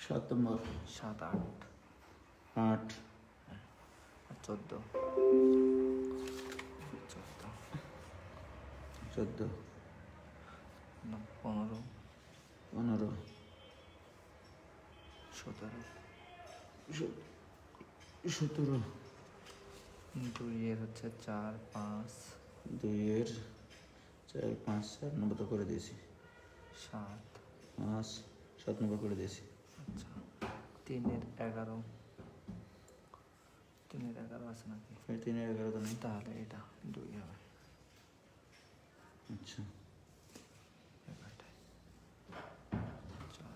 7 নম্বর 7, 8, 8 আর 14, 14 15, 15 17, 17 2 এর হচ্ছে 4, 5, 2 এর 4 5 7 নম্বর তো করে দিয়েছি 7, 5 7 নম্বর করে দিয়েছি। আচ্ছা 3 এর 11, 3 এর 11 আছে নাকি? 3 এর 11 তো নেই। তাহলে এটা 2 হবে। আচ্ছা এবারটায় 4,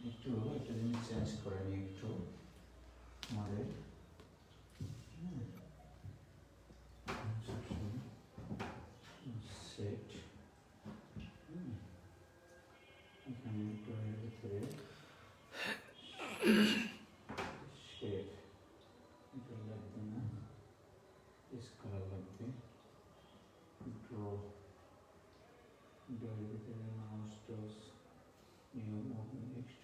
একটু একটা জিনিস চেঞ্জ করে নিই একটু আমাদের সেট এখানে একটু এর ভিতরে শেপ এটা লাগবে না, স্কালার লাগবে, ড্র ড্রয়ের ভিতরে mouse toss new move next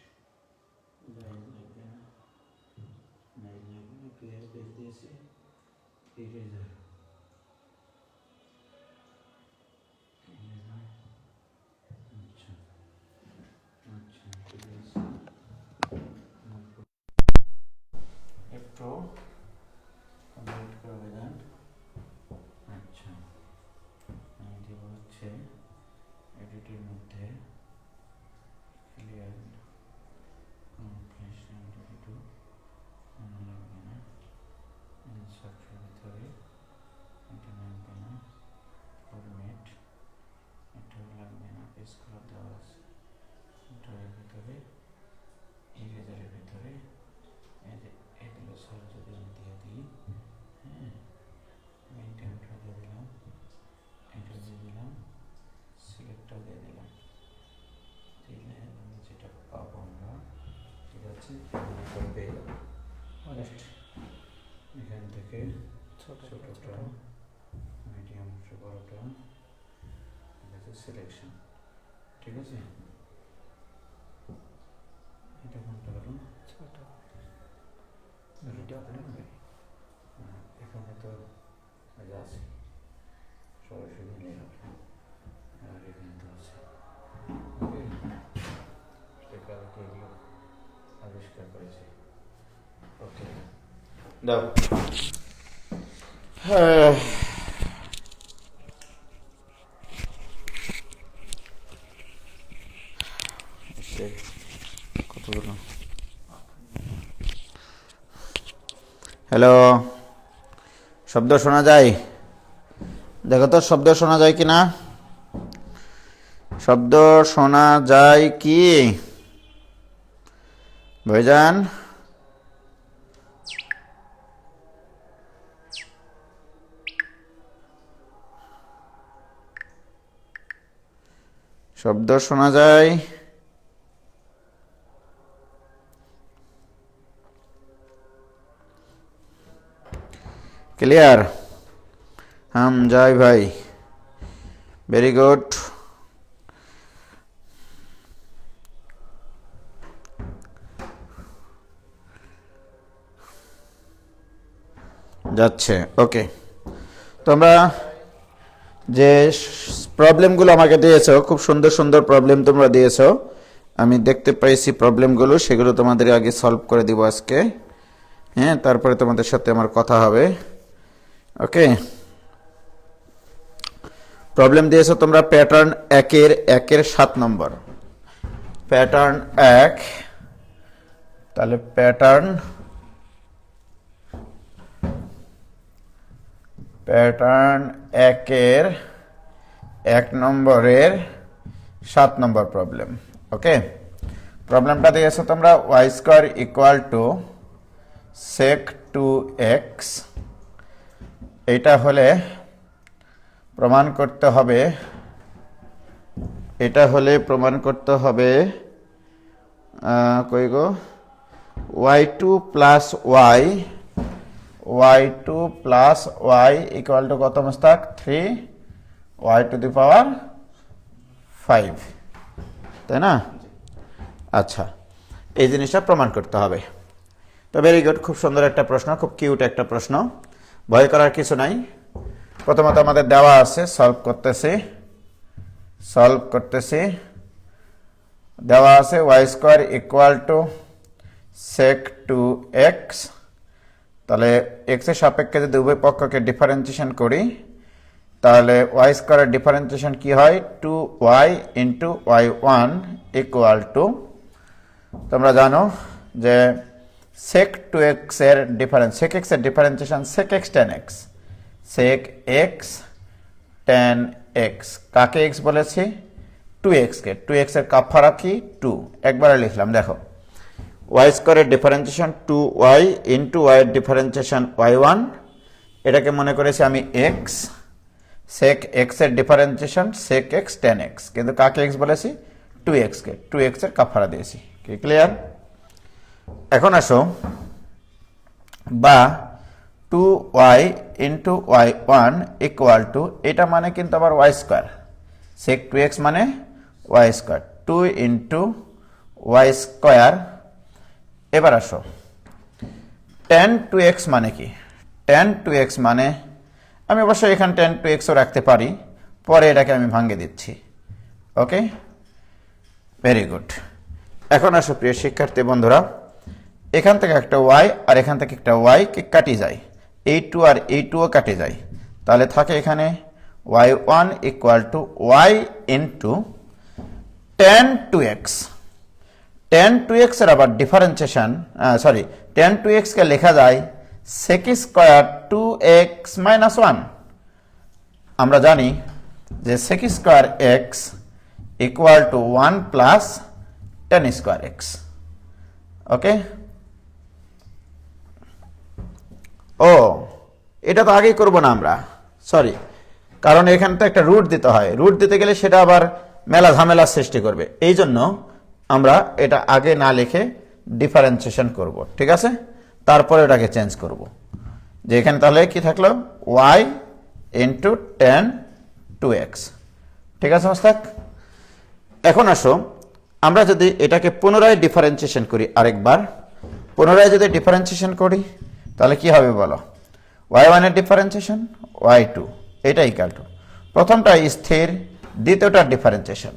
line লাগবে না, লাইন লাগবে না, ক্লিয়ার পেজ দিয়েছি, ইরেজার আচ্ছা আচ্ছা ঠিক আছে একটু কমপ্লিট করে দেন। আচ্ছা আমি দেবো হচ্ছে এডিটের মধ্যে ক্লিয়ার ফ্ল্যাশ একটু মনে লাগবে না, ইনসার্টের ভিতরে এটা লাগবে না, ফরম্যাট এটাও লাগবে না, পেজ কালার দেওয়া আছে, ড্রয়ের ভিতরে ইরেজারের ভিতরে এগুলো সব যদি আমি দিয়ে দিই, হ্যাঁ মেনটেনটা দিয়ে দিলাম, এটা দিয়ে দিলাম, সিলেক্টটা দিয়ে দিলাম, দিলে আমি যেটা পাবো আমরা ঠিক আছে পেয়ে যাবো। এখান থেকে ছোটোটা মিডিয়ামটা বড়োটা ঠিক আছে সিলেকশন, ঠিক আছে এটা কোনটা হলো ছোট ভিডিও লাগবে। এখানে তো আছে সরাসরি নিয়ে হবে, আর এখানে তো আছে ওকে কালকে এগুলো আবিষ্কার করেছে। ওকে দাও কতগুলো হ্যালো শব্দ শোনা যায়? দেখো তো শব্দ শোনা যায় কি না, শব্দ শোনা যায় কি ভাইজান? শব্দ শোনা যায়? ক্লিয়ার? হাম জয় ভাই, ভেরি গুড। যাচ্ছে ওকে। তোমরা যে প্রবলেমগুলো আমাকে দিয়েছো খুব সুন্দর সুন্দর প্রবলেম তোমরা দিয়েছো, আমি দেখতে পাইছি প্রবলেমগুলো, সেগুলো তোমাদের আগে সলভ করে দিব আজকে, হ্যাঁ তারপরে তোমাদের সাথে আমার কথা হবে। ওকে প্রবলেম দিয়েছো তোমরা প্যাটার্ন 1-এর 7 নম্বর, প্যাটার্ন 1, তাহলে প্যাটার্ন 1-এর 1 নম্বরের 7 নম্বর প্রবলেম। ওকে প্রবলেমটা দিয়েছো তোমরা y square equal to sec 2x, এইটা হলে প্রমাণ করতে হবে, এটা হলে প্রমাণ করতে হবে কই গো, y2 plus y, y2 plus y equal to কত Mustak? 3 y to the power 5, তাই না? আচ্ছা, এই জিনিসটা প্রমাণ করতে হবে। তো ভেরি গুড, খুব সুন্দর একটা প্রশ্ন, খুব কিউট একটা প্রশ্ন, ভয় করার কিছু নাই। প্রথমত আমাদের দেওয়া আছে, সলভ করতেছি। দেওয়া আছে y square equal to sec 2x, তাহলে x এর সাপেক্ষে যদি উভয় পক্ষকে ডিফারেন্সিয়েশন করি তাহলে ওয়াই স্কোয়ারের ডিফারেন্সিয়েশন কি হয়? 2y into y1 equal two, তোমরা জানো যে sec 2x এর ডিফারেন্স, sec x এর differentiation sec x tan x, sec x tan x, কাকে x বলেছি? 2x কে, 2x এর কাফারা কি? 2, একবারে লিখলাম। দেখো y স্কয়ারের ডিফারেন্সিয়েশন 2y ইন্টু y এর ডিফারেন্সিয়েশন y1, এটাকে মনে করেছি আমি x, sec x এর differentiation sec x tan x, কিন্তু কাকে x বলেছি? 2x কে, 2x এর কাফারা দিয়েছি। কি ক্লিয়ার? এখন আসো, বা 2y into y1 equal to, এটা মানে কিন্তু আবার y স্কয়ার, sec 2x মানে y square, 2 into y square. এবার আসো, tan 2x মানে কি? tan 2x মানে, আমি অবশ্যই এখানে tan 2x ও রাখতে পারি, পরে এটাকে আমি ভাঙিয়ে দিচ্ছি। ওকে, ভেরি গুড। এখন আসো প্রিয় শিক্ষার্থী বন্ধুরা, এখান থেকে একটা y আর এখান থেকে একটা y কে কাটি যায়, এই 2 আর এই 2 ও কাটি যায়, তাহলে থাকে এখানে y1 equal two y into tan 2x। tan 2x এর আবার ডিফারেন্সিয়েশন, tan 2x কে লেখা যায় sec স্কয়ার 2x মাইনাস 1। আমরা জানি যে sec square x equal to 1 plus tan square x। ওকে, ও এটা তো আগেই করব না আমরা, সরি, কারণ এখানে তো একটা রুট দিতে হয়, রুট দিতে গেলে সেটা আবার মেলা ঝামেলার সৃষ্টি করবে, এই জন্য আমরা এটা আগে না লিখে ডিফারেন্সিয়েশন করব, ঠিক আছে? তারপরে ওটাকে চেঞ্জ করব, যে এখানে তাহলে কি থাকলো? y ইন্টু tan 2x, ঠিক আছে মোস্তাক? এখন আসো, আমরা যদি এটাকে পুনরায় ডিফারেন্সিয়েশন করি, আরেকবার পুনরায় যদি ডিফারেন্সিয়েশন করি তাহলে কি হবে বলো? y1 এর ডিফারেন্সিয়েশন y2, এটা ইকুয়াল টু, প্রথমটা স্থির, দ্বিতীয়টার ডিফারেন্সিয়েশন,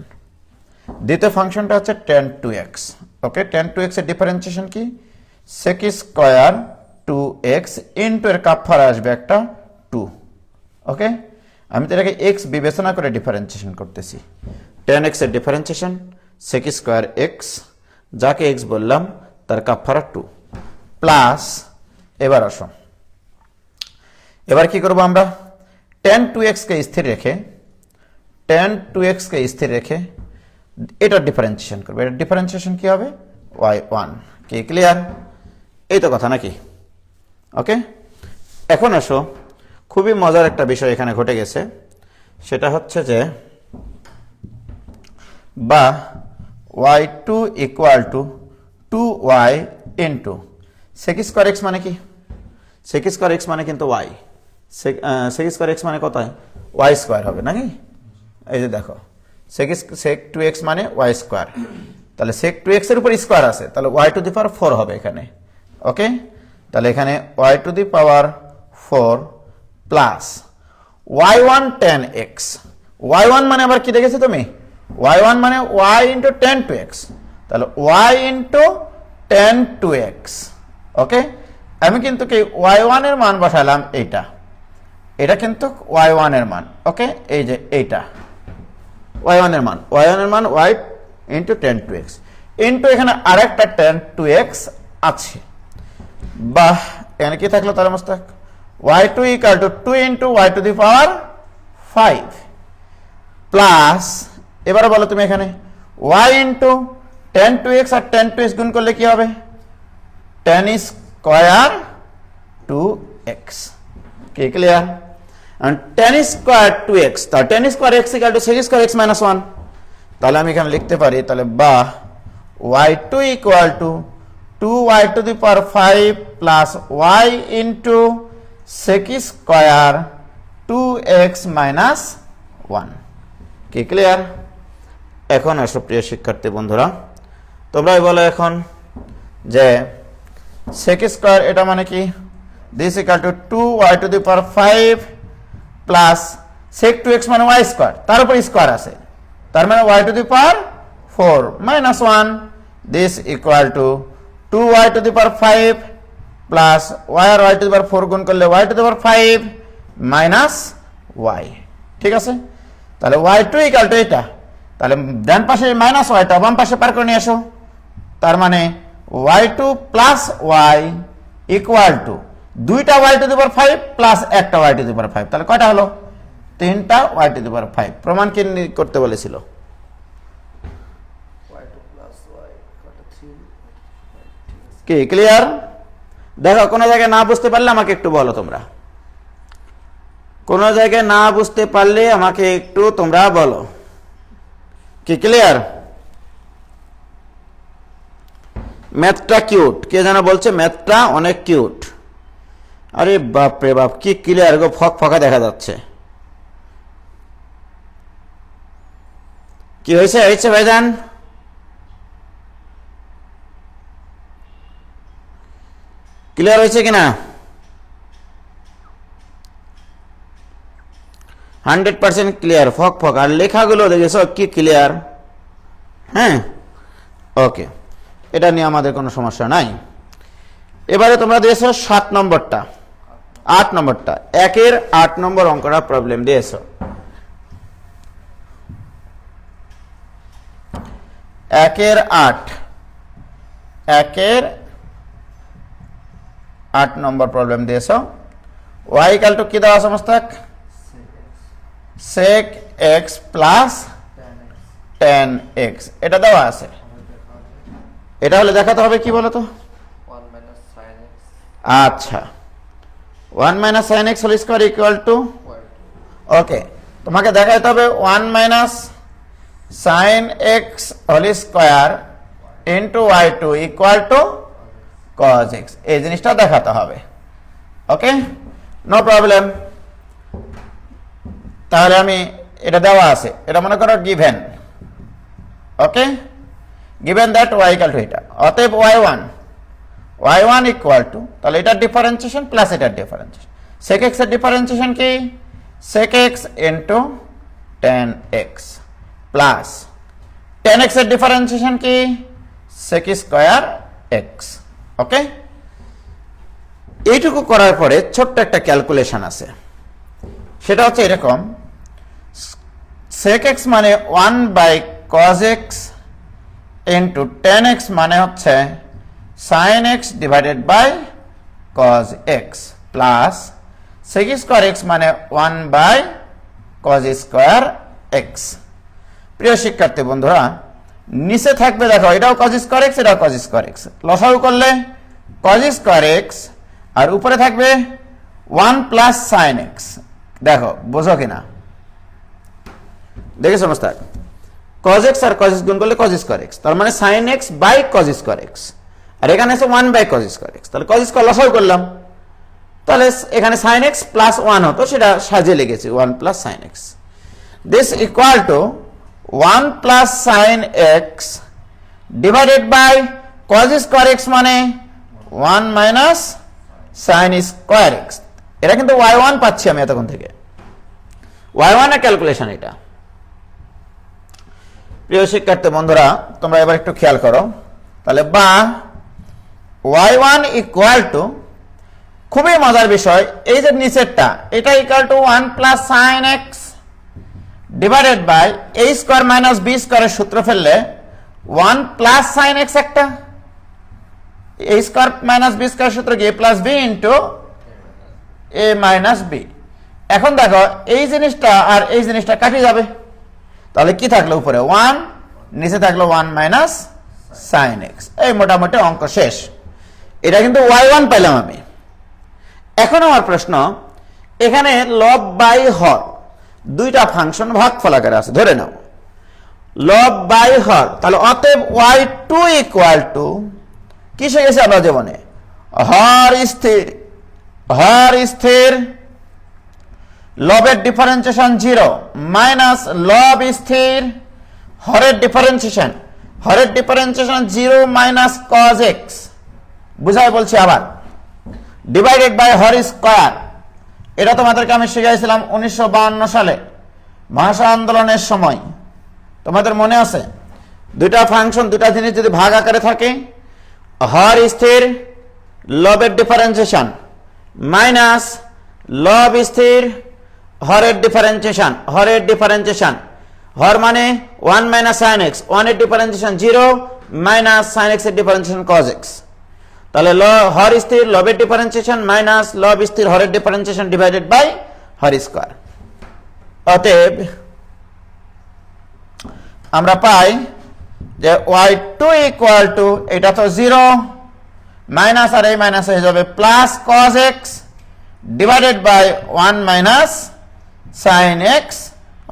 দ্বিতীয় ফাংশনটা হচ্ছে tan 2x। ওকে, tan 2x এর ডিফারেন্সিয়েশন কি? sec স্কয়ার 2x ইন্টু এর কাফারা আসবে একটা 2। ওকে, আমি তো এটাকে x বিবেচনা করে ডিফারেন্সিয়েশন করতেছি। tan x এর ডিফারেন্সিয়েশন sec স্কয়ার x, যাকে x বললাম তার কাফারা 2 প্লাস, এবার আসো, এবার কি করব আমরা? tan 2x কে স্থির রেখে, tan 2x কে স্থির রেখে এটা ডিফারেন্সিয়েশন করবে, এটা ডিফারেন্সিয়েশন কি হবে? y1। কি ক্লিয়ার? এই তো কথা নাকি? ওকে, এখন আসো, খুবই মজার একটা বিষয় এখানে ঘটে গেছে, সেটা হচ্ছে যে বা y2 equal to 2y into sec square x মানে কি? sec স্কয়ার x মানে কিন্তু y, sec স্কয়ার x মানে কত হয়? y স্কয়ার হবে নাকি? এই যে দেখো, sec 2x মানে y স্কয়ার, তাহলে sec 2x এর উপর স্কয়ার আছে, তাহলে y টু দি পাওয়ার 4 হবে এখানে। ওকে, তাহলে এখানে y to the power 4 plus y1 tan x, y1 মানে আবার কি দেখেছো তুমি? y1 মানে y ইন্টু tan 2x, তাহলে y ইন্টু tan 2x। ওকে, আমি কিন্তু কি y1 এর মান বসালাম, এইটা, এটা কিন্তু y1 এর মান। ওকে, এই যে এইটা y1 এর মান, y1 এর মান y into tan 2x into এখানে আরেকটা tan 2x আছে, বাহ, এখানে কি থাকলো তাহলে Mostak? y2 equal to 2 into y to the power 5 plus, এবারে বলো তুমি এখানে y ইন্টু tan 2x আর tan 2x গুণ করলে কি হবে? tan square 2x। কি clear? and tan square 2x, তাহলে tan square x equal to sec square x minus 1। তাহলে আমি এখানে লিখতে পারি তাহলে বা y2 equal to 2y to the power 5 plus y into sec square 2x minus 1। কি ক্লিয়ার? এখন আসো প্রিয় শিক্ষার্থী বন্ধুরা, তোমরাই বলো এখন যে sec স্কয়ার এটা মানে কি, this equal to 2y to the power 5 plus sec 2x মানে y স্কয়ার, তার উপর স্কয়ার আছে, তার মানে y to the power 4 minus 1, this equal to 2y to the power 5 plus y আর y টু দি পাওয়ার 4 গুণ করলে y to the power 5 minus y। ঠিক আছে, তাহলে y2 ইকুয়াল টু এটা, তাহলে ডান পাশে মাইনাস ওয়াইটা বাম পাশে পার করে নিয়ে আসো, তার মানে y2 plus y equal to দুইটা y to the power 5 plus একটা y টু দি পাওয়ার 5, তাহলে কয়টা হলো? তিনটা y টু দি পাওয়ার 5। প্রমাণ কি করতে বলেছিল? y2 plus y কত 3। কি ক্লিয়ার? দেখো কোনো জায়গায় না বুঝতে পারলে আমাকে একটু বলো তোমরা, কোনো জায়গায় না বুঝতে পারলে আমাকে একটু তোমরা বলো। কি ক্লিয়ার? ম্যাথটা কিউট, কে যেন বলছে ম্যাথটা অনেক কিউট। আরে বাপ রে বাপ, কি ক্লিয়ার গো, ফক ফকা দেখা যাচ্ছে। কি হয়েছে হয়েছে ভাইজান? ক্লিয়ার হয়েছে কিনা? 100% ক্লিয়ার, ফক ফক। আর লেখাগুলো দেখেছো কি ক্লিয়ার? হ্যাঁ, ওকে, এটা নিয়ে আমাদের কোনো সমস্যা নাই। এবারে তোমরা দিয়েছো 7 নম্বরটা, 8 নম্বরটা, 1-এর 8 নম্বর অঙ্কটা প্রবলেম দিয়েছো। 1-এর 8 নম্বর প্রবলেম দিয়েছো। y ইকুয়াল টু কি দেওয়া সমস্ত? sec x plus tan x, এটা দেওয়া আছে। এটা হলে দেখাতে হবে কি বলো তো? 1 minus sin x আচ্ছা, 1 minus sine x whole square equal to, y2 okay, তোমাকে দেখাতে হবে 1 minus sine x whole square into y2 equal to cos x, এই জিনিসটা দেখাতে হবে। Okay, no problem. তাহলে আমি এটা দেওয়া আছে, এটা মনে করো given. Okay, given that y equal to এটা, অতএব y1 ইকুয়াল টু, তাহলে এটার ডিফারেন্সিয়েশন প্লাস এটার ডিফারেন্সিয়েশন, sec x এর ডিফারেন্সিয়েশন কি? sec x into tan x plus tan x এর ডিফারেন্সিয়েশন কি? sec square x। ওকে, এইটুকু করার পরে ছোট্ট একটা ক্যালকুলেশন আছে, সেটা হচ্ছে এরকম, sec x মানে 1 by cos x into tan x মানে হচ্ছে sin x divided by cos x plus sec square x মানে 1 বাই cos স্কয়ার x। প্রিয় শিক্ষার্থী বন্ধুরা, নিচে থাকবে দেখো এটাও cos স্কয়ার x, এটাও cos স্কয়ার x, লসাগু করলে cos স্কয়ার x, আর উপরে থাকবে 1 প্লাস sin x। দেখো বোঝো কিনা, দেখে সমস্ত cos x আর cos x গুণ করলে cos স্কয়ার x, তার মানে sin x by cos square x, আর এখানে আছে 1 বাই cos স্কয়ার x, তাহলে cos স্কয়ার লসাগু করলাম, তাহলে এখানে sin x প্লাস 1 হতো, সেটা সাজিয়ে লিখেছি 1 plus sin x। This equal to 1 plus sin x divided by cos square x মানে 1 মাইনাস sin স্কয়ার x। এটা কিন্তু y1 পাচ্ছি আমি এতক্ষণ থেকে, y1 এর ক্যালকুলেশন এটা। প্রিয় শিক্ষার্থী বন্ধুরা, তোমরা এবার একটু খেয়াল করো, তাহলে বা y1 ইকুয়াল টু, খুবই মজার বিষয়, এই যে নিচেরটা এটা equal to 1 plus sin x divided by a square minus b স্কয়ারের সূত্র ফেললে 1 প্লাস sin x একটা, a স্কয়ার মাইনাস b স্কয়ারের সূত্র কি a plus b into a minus b। এখন দেখো এই জিনিসটা আর এই জিনিসটা কাটি যাবে, তাহলে কি থাকলো উপরে 1, নিচে থাকলো 1 মাইনাস sin x। এই মোটামুটি অঙ্ক শেষ। এটা কিন্তু y1 পেলাম আমি। এখন আমার প্রশ্ন, এখানে লব বাই হর দুইটা ফাংশন ভাগফল আকারে আছে, ধরে নাও লব বাই হর, তাহলে অতএব y2 ইকুয়াল টু কি শিখেছি আমরা জীবনে, হর স্থির লবের ডিফারেন্সিয়েশন 0 মাইনাস লব স্থির হরের ডিফারেন্সিয়েশন 0 মাইনাস কজ এক্স, বুঝাই বলছি আবার, ডিভাইডেড বাই হর স্কয়ার। এটা তোমাদেরকে আমি শিখাইছিলাম 1952 সালে ভাষা আন্দোলনের সময়, তোমাদের মনে আছে? দুইটা ফাংশন দুইটা জিনিস যদি ভাগ আকারে থাকে, হর স্থির লবের ডিফারেন্সিয়েশন মাইনাস লব স্থির হরের ডিফারেন্সিয়েশন, হর মানে 1 মাইনাস সাইন এক্স, 1 এর ডিফারেন্সিয়েশন 0 মাইনাস সাইন এক্স এর ডিফারেন্সিয়েশন কজ এক্স, তাহলে হর স্থির লবের ডিফারেন্সিয়েশন মাইনাস লব স্থির হরের ডিফারেন্সিয়েশন ডিভাইডেড বাই হর স্কয়ার। অতএব আমরা পাই যে y2 ইকুয়াল টু, এটা তো 0 মাইনাস আর এই মাইনাস হয়ে যাবে plus cos x divided by 1 minus sin x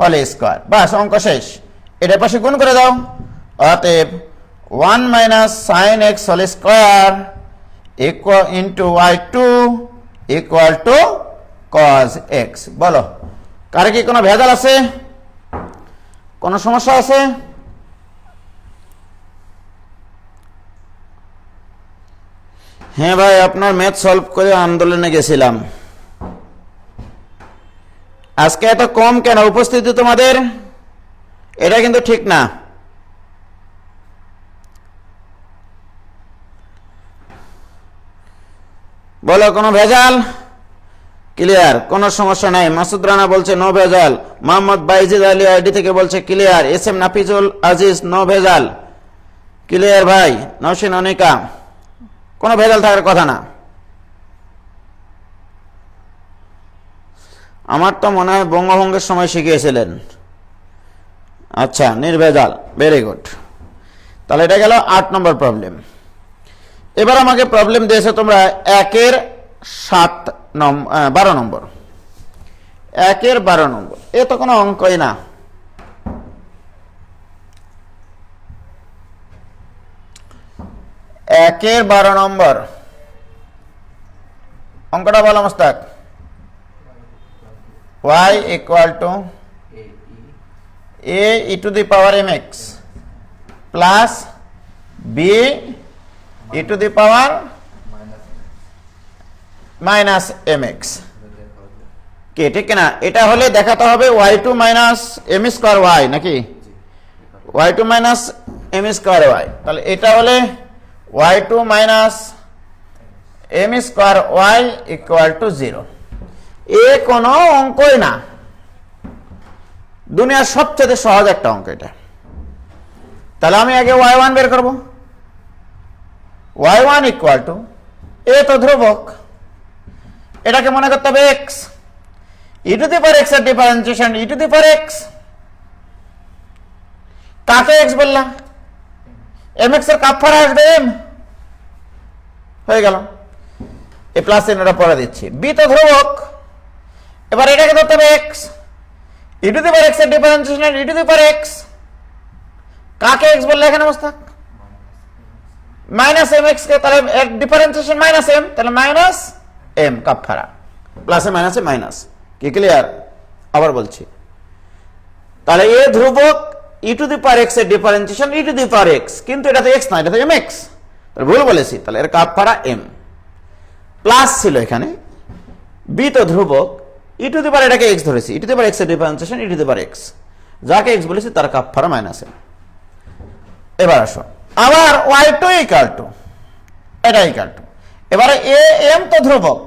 whole square. বাস, অঙ্ক শেষ। এটা পাশে গুণ করে দাও। অতএব 1 minus sin x whole square equal into y2 equal to cos x। বলো, কারে কি কোনো ভেজাল আছে, কোনো সমস্যা আছে? হ্যাঁ ভাই, আপনার ম্যাথ সলভ করে আন্দোলনে গেছিলাম। আজকে এত কম কেন উপস্থিতি তোমাদের? এটা কিন্তু ঠিক না। বলো, কোনো ভেজাল? ক্লিয়ার, কোনো সমস্যা নাই। মাসুদ রানা বলছে নো ভেজাল। মোহাম্মদ বাইজিদ আলী আইডি থেকে বলছে clear. S M Nafizul Aziz no ভেজাল। ক্লিয়ার ভাই। নওশিন অনিকা, কোনো ভেজাল থাকার কথা না। আমার তো মনে হয় বঙ্গভঙ্গের সময় শিখিয়েছিলেন। আচ্ছা, নির্ভেজাল, ভেরি গুড। তাহলে এটা গেল 8 নম্বর প্রবলেম। এবার আমাকে প্রবলেম দিয়েছে তোমরা 1-এর 12 নম্বর। 1-এর 12 নম্বর, এ তো কোনো অঙ্কই না। একের 12 নম্বর অঙ্কটা বলো Mostak. y equal to a e to the power mx plus b e to the power minus mx। কি ঠিক না? এটা হলে দেখাতে হবে y2 minus m square y নাকি y2 minus m square y। তাহলে এটা হলে y2 minus m square y equal to 0। এ কোনো অঙ্কই না, দুনিয়ার সবচেয়ে সহজ একটা অঙ্ক এটা। তাহলে আমি আগে y1 বের করব। y1 ইকুয়াল টু, এ তো ধ্রুবক, এটাকে মনে করতে হবে x, e to the power x এর differentiation e to the power x। কাকে x বললাম? mx এর কাপড় আসবে m, হয়ে গেল। এ প্লাস চিহ্নটা পরে দিচ্ছি। b তো ধ্রুবক, এবার এটাকে ধরতে হবে x, e to the power x এর differentiation e to the power x। কাকে x বললে এখানে মোস্তাক? মাইনাস mx কে, তাহলে এর ডিফারেন্সিয়েশন মাইনাস m, তাহলে মাইনাস m কাপড়া, প্লাসে মাইনাসে মাইনাস। কি ক্লিয়ার? আবার বলছি, তাহলে এ ধ্রুবক, e to the power x এর differentiation e to the power x, কিন্তু এটা তো x না, এটা তো mx, তাহলে ভুল বলেছি। তাহলে এর কাপড়া m প্লাস ছিল এখানে, b তো ধ্রুবক, e টু দি পাওয়ার এটাকে x ধরেছি, e to the power x এর differentiation e to the power x, যাকে x বলেছি তার কাপড়া মাইনাস m। এবার আসো, আবার y2 ইকুয়াল টু, এটা ইকুয়াল টু, এবারে a m তো ধ্রুবক,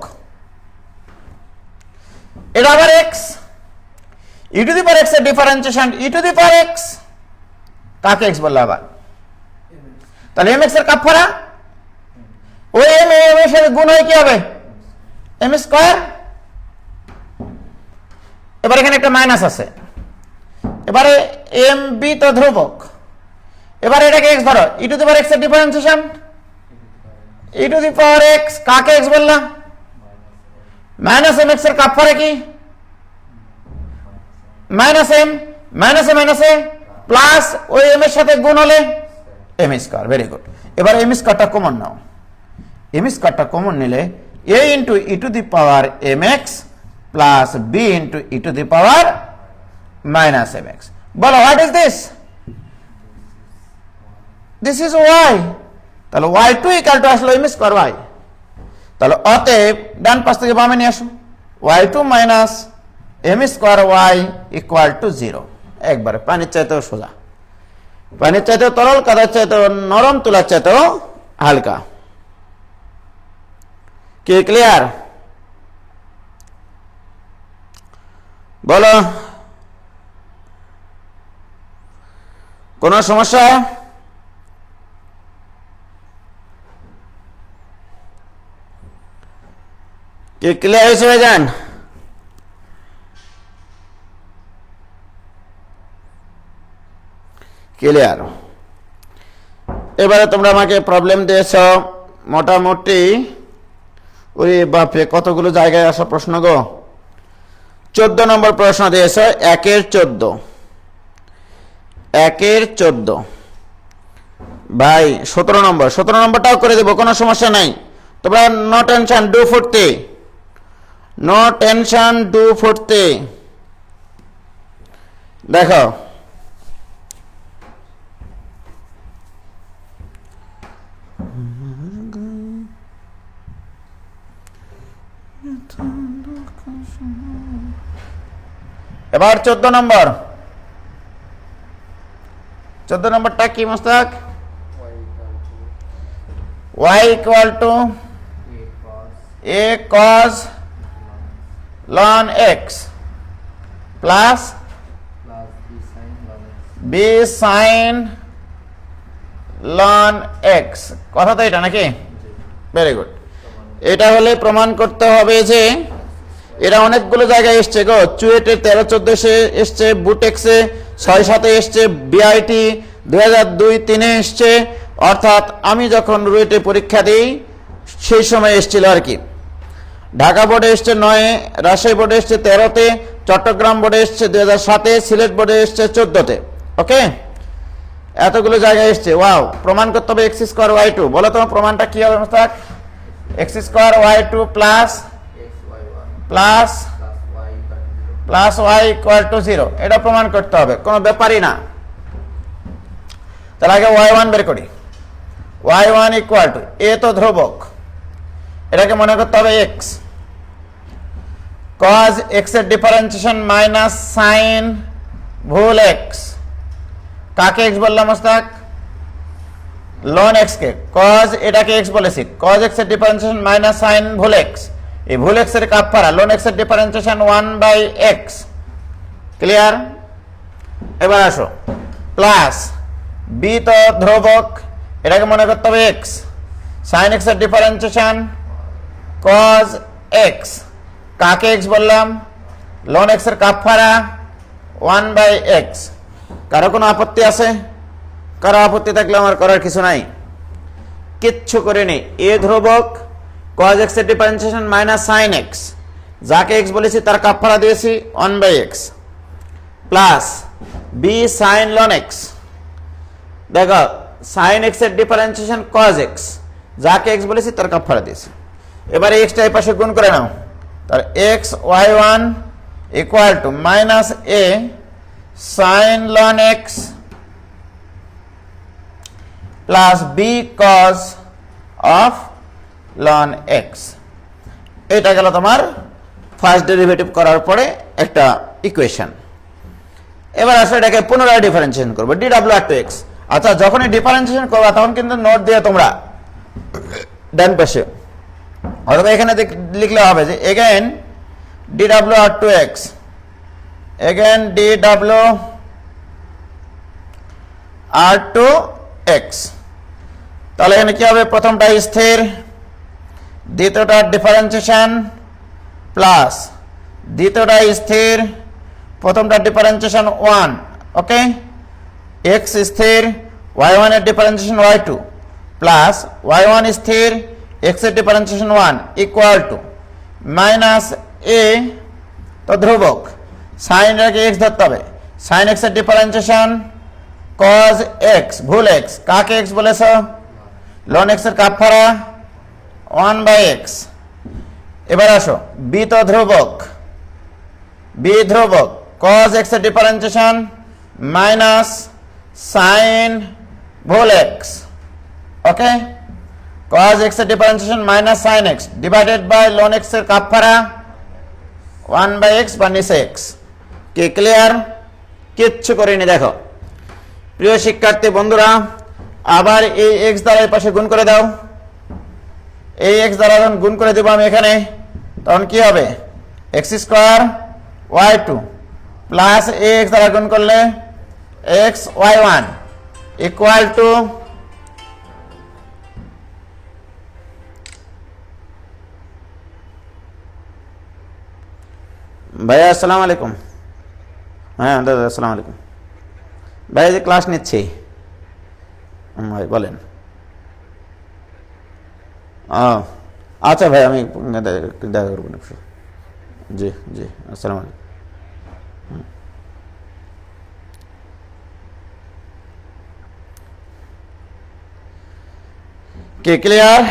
এটা আবার x, e to the power x এর differentiation e to the power x, কাকে x বললে আবার? তাহলে mx এর কাপড়া, ওই m এর সাথে গুণ হয় কি হবে? m square. এবার এখানে একটা মাইনাস আছে, এবারে mb তো ধ্রুবক, এবারে এটাকে x ধরো, e to the power x এর differentiation e to the power x, কাকে x বললাম? মাইনাস এম এক্স এর কাপড়ে কি মাইনাস এম মাইনাসে প্লাস ওই এম এর সাথে গুণ হলে এম স্কয়ার। Very good. এবার এম স্কয়ারটা কমন নাও। এম স্কয়ারটা কমন নিলে a into e to the power m x plus b into e to the power minus m x. বলো what is this? This is y. তাহলে y two equal to আসলো m square y. তাহলে অতএব ডান পাশ থেকে বামে নিয়ে আসো, y two minus m square y equal to 0। একবারে পানির চাইতেও সোজা, পানির চাইতেও তরল, কাদার চাইতেও নরম, তুলার চাইতেও হালকা। কি ক্লিয়ার? বলো কোন সমস্যা? কি ক্লিয়ার হয়েছে ভাইজান? ক্লিয়ার। এবারে তোমরা আমাকে প্রবলেম দিয়েছ মোটামুটি, ওরে বাপরে কতগুলো জায়গায় আসা প্রশ্ন গো। 14 নম্বর প্রশ্ন দিয়েছ, 1 এর 14। 1 এর 14 ভাই 17 নম্বর, 17 নম্বরটাও করে দেবো, কোনো সমস্যা নাই। তোমরা নো টেনশন, ডু ফুটতে, নো টেনশন, ডু ফুটতে। দেখো এবার 14 নম্বর। 14 নম্বরটা কি Mustaq? y equal to a cos ln x plus b sin ln x। কথা তো এটা নাকি? Very good. এটা হলে প্রমাণ করতে হবে যে এরা অনেকগুলো জায়গায় এসছে গো। চুয়েটে 13-14 এসছে, বুটেক্সে 6-7 এসছে, বিআইটি 2002-03 এসছে। অর্থাৎ আমি যখন রুয়েটে পরীক্ষা দিই সেই সময় এসছিল আর কি। ঢাকা বোর্ডে এসছে 9-এ, রাজশাহী বোর্ডে এসছে 13-তে, চট্টগ্রাম বোর্ডে এসছে 2007-এ, সিলেট বোর্ডে এসছে 14-তে। ওকে, এতগুলো জায়গায় এসছে। ওয়াও, প্রমাণ করতে হবে এক্স স্কোয়ার ওয়াই টু। বলো তোমার প্রমাণটা কি হবে Mustak? X square y two plus y equal to 0, এটা প্রমাণ করতে হবে, কোনো ব্যাপারই না। তাহলে আগে y1 বের করি। y1 ইকুয়াল টু, এ তো ধ্রুবক, এটাকে মনে করতে হবে x, cos x এর ডিফারেন্সিয়েশন মাইনাস সাইন ভুল x। কাকে x বললাম মুস্তাক? ln x কে। cos এটাকে x বলেছি, cos x এর ডিফারেন্সিয়েশন মাইনাস সাইন ভুল x। এই ভুল x এর কাপড়া ln x এর ডিফারেন্সিয়েশন 1/x। ক্লিয়ার? এবার আসো, প্লাস b তো ধ্রুবক, এটাকে মনে করতে হবে x, sin x এর ডিফারেন্সিয়েশন cos x। কাকে x বললাম? ln x এর কাপড়া 1/x। কারো কোনো আপত্তি আছে? কারো আপত্তি থাকলে আমার করার কিছু নাই, কিচ্ছু করিনি। এ ধ্রুবক, cos x এর ডিফারেন্সিয়েশন মাইনাস sin x, যাকে x বলেছি তার কাপড়া দিয়েছি 1/x, plus b sin ln x। দেখো sin x এর ডিফারেন্সিয়েশন cos x, যাকে x বলেছি তার কাপড়া দিয়েছি। এবারে x টা এই পাশে গুণ করে নাও, তার x y1 equal to minus a sin ln x plus b cos of ln x। এটা গেল তোমার ফার্স্ট ডেরিভেটিভ করার পরে একটা ইকুয়েশন। এবার আসলে এটাকে পুনরায় ডিফারেন্সিয়েশন করবো, dw/x। আচ্ছা, যখনই ডিফারেন্সিয়েশন করবা তখন কিন্তু নোট দিয়ে তোমরা ডান পাশে অথবা এখানে লিখলে হবে যে এগেন dw/x, এগেন dw/x। তাহলে এখানে কি হবে? প্রথমটা স্থির, দ্বিতীয়টা ডিফারেন্সিয়েশন প্লাস দ্বিতীয়টা স্থির, প্রথমটা ডিফারেন্সিয়েশন 1। ওকে, x স্থির, y1 এর ডিফারেন্সিয়েশন y2 প্লাস y1 স্থির, x এর ডিফারেন্সিয়েশন 1 ইকুয়াল টু মাইনাস এ তো ধ্রুবক, সাইনটাকে এক্স ধরতে হবে, সাইন এক্স এর ডিফারেন্সিয়েশন কজ এক্স, ভুল এক্স, কাকে এক্স বলেছ, লন এক্স এর কাপ ফাড়া 1/x। এবার আসো বি তো ধ্রুবক, বি ধ্রুবক, কজ এক্স এর ডিফারেন্সিয়েশন মাইনাস সাইন ভুল এক্স, ওকে, cos x এর differentiation minus sin x divided by ln x এর কাপ ফাড়া 1/x বা নিচে x। কি ক্লিয়ার? কিচ্ছু করিনি। দেখো প্রিয় শিক্ষার্থী বন্ধুরা, আবার এই x দ্বারা এই পাশে গুণ করে দাও, এই x দ্বারা যখন গুণ করে দেব আমি এখানে, তখন কি হবে, x square y2 plus ax দ্বারা গুণ করলে x y1 ইকুয়াল টু, ভাইয়া আসসালামু আলাইকুম। হ্যাঁ দাদা আসসালামু আলাইকুম। ভাই যে ক্লাস নিচ্ছি, ভাই বলেন। আচ্ছা ভাই আমি দেখা করবো না। জি জি আসসালামু আলাইকুম। কি ক্লিয়ার?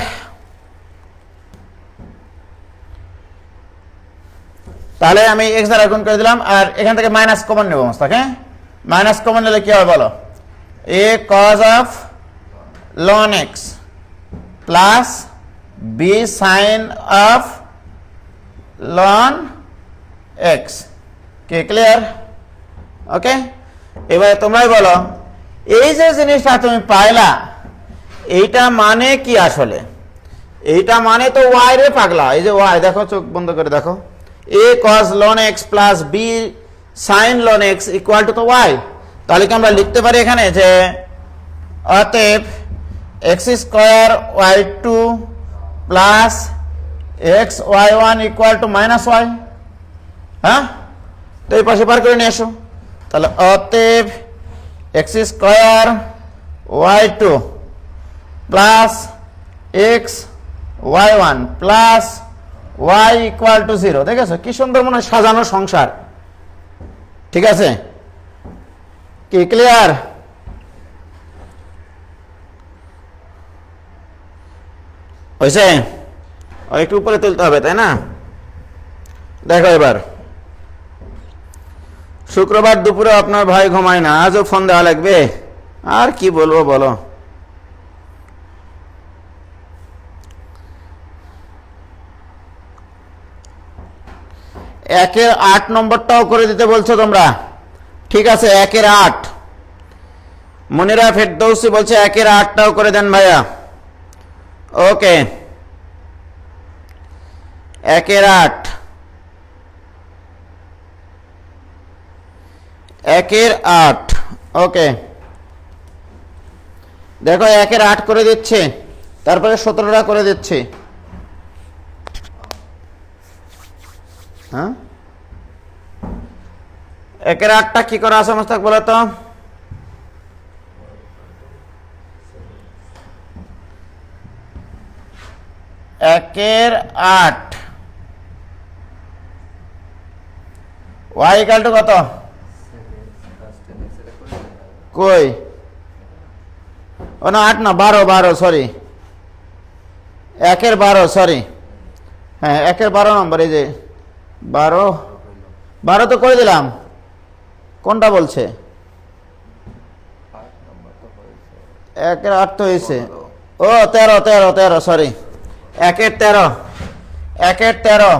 তাহলে আমি এক্স দ্বারা গুণ করে দিলাম, আর এখান থেকে মাইনাস কমন নেব মস্তাকে, মাইনাস কমন নিলে কি হবে বলো, এ কজ অফ লন x plus b sine of লন এক্স। কি ক্লিয়ার? ওকে, এবারে তোমরাই বলো এই যে জিনিসটা তুমি পাইলা এইটা মানে কি আসলে? এইটা মানে তো ওয়াই রে পাগলা, এই যে ওয়াই, দেখো চোখ বন্ধ করে দেখো, a cos ln x plus b sin ln x equal two তো y। তাহলে কি আমরা লিখতে পারি এখানে যে অতএব x square y2 plus x y1 equal to minus y। হ্যাঁ, তো এই পাশে বার করে নিয়ে আসো, তাহলে অতএব x square y2 plus x y1 plus y equal to 0। দেখেছো কি সুন্দর মনে সাজানো সংসার? ঠিক আছে, কি ক্লিয়ার? হয়েছে? একটু উপরে তুলতে হবে তাই না? দেখো এবার, শুক্রবার দুপুরে আপনার ভাই ঘুমায় না, আজও ফোন দেওয়া লাগবে, আর কি বলবো বলো। একের 8 নম্বরটাও করে দিতে বলছো তোমরা, ঠিক আছে, একের 8 মনিরা ফেরদৌসি বলছে একের 8টাও করে দেন ভাইয়া। ওকে, একের 8, একের 8, ওকে, দেখো একের 8 করে দিচ্ছে, তারপরে 17টা করে দিচ্ছে। হ্যাঁ, একের 8টা কি করা আছে মোস্তাক বলো তো? একের 8 y ইকুয়াল টু কত? কই, ও না 8 না 12, সরি, একের 12, সরি, হ্যাঁ একের 12 নম্বর, এই যে 12 তো করে দিলাম, কোনটা বলছে? একের 8 তো হয়েছে, ও 13, সরি, একের 13, একের 13,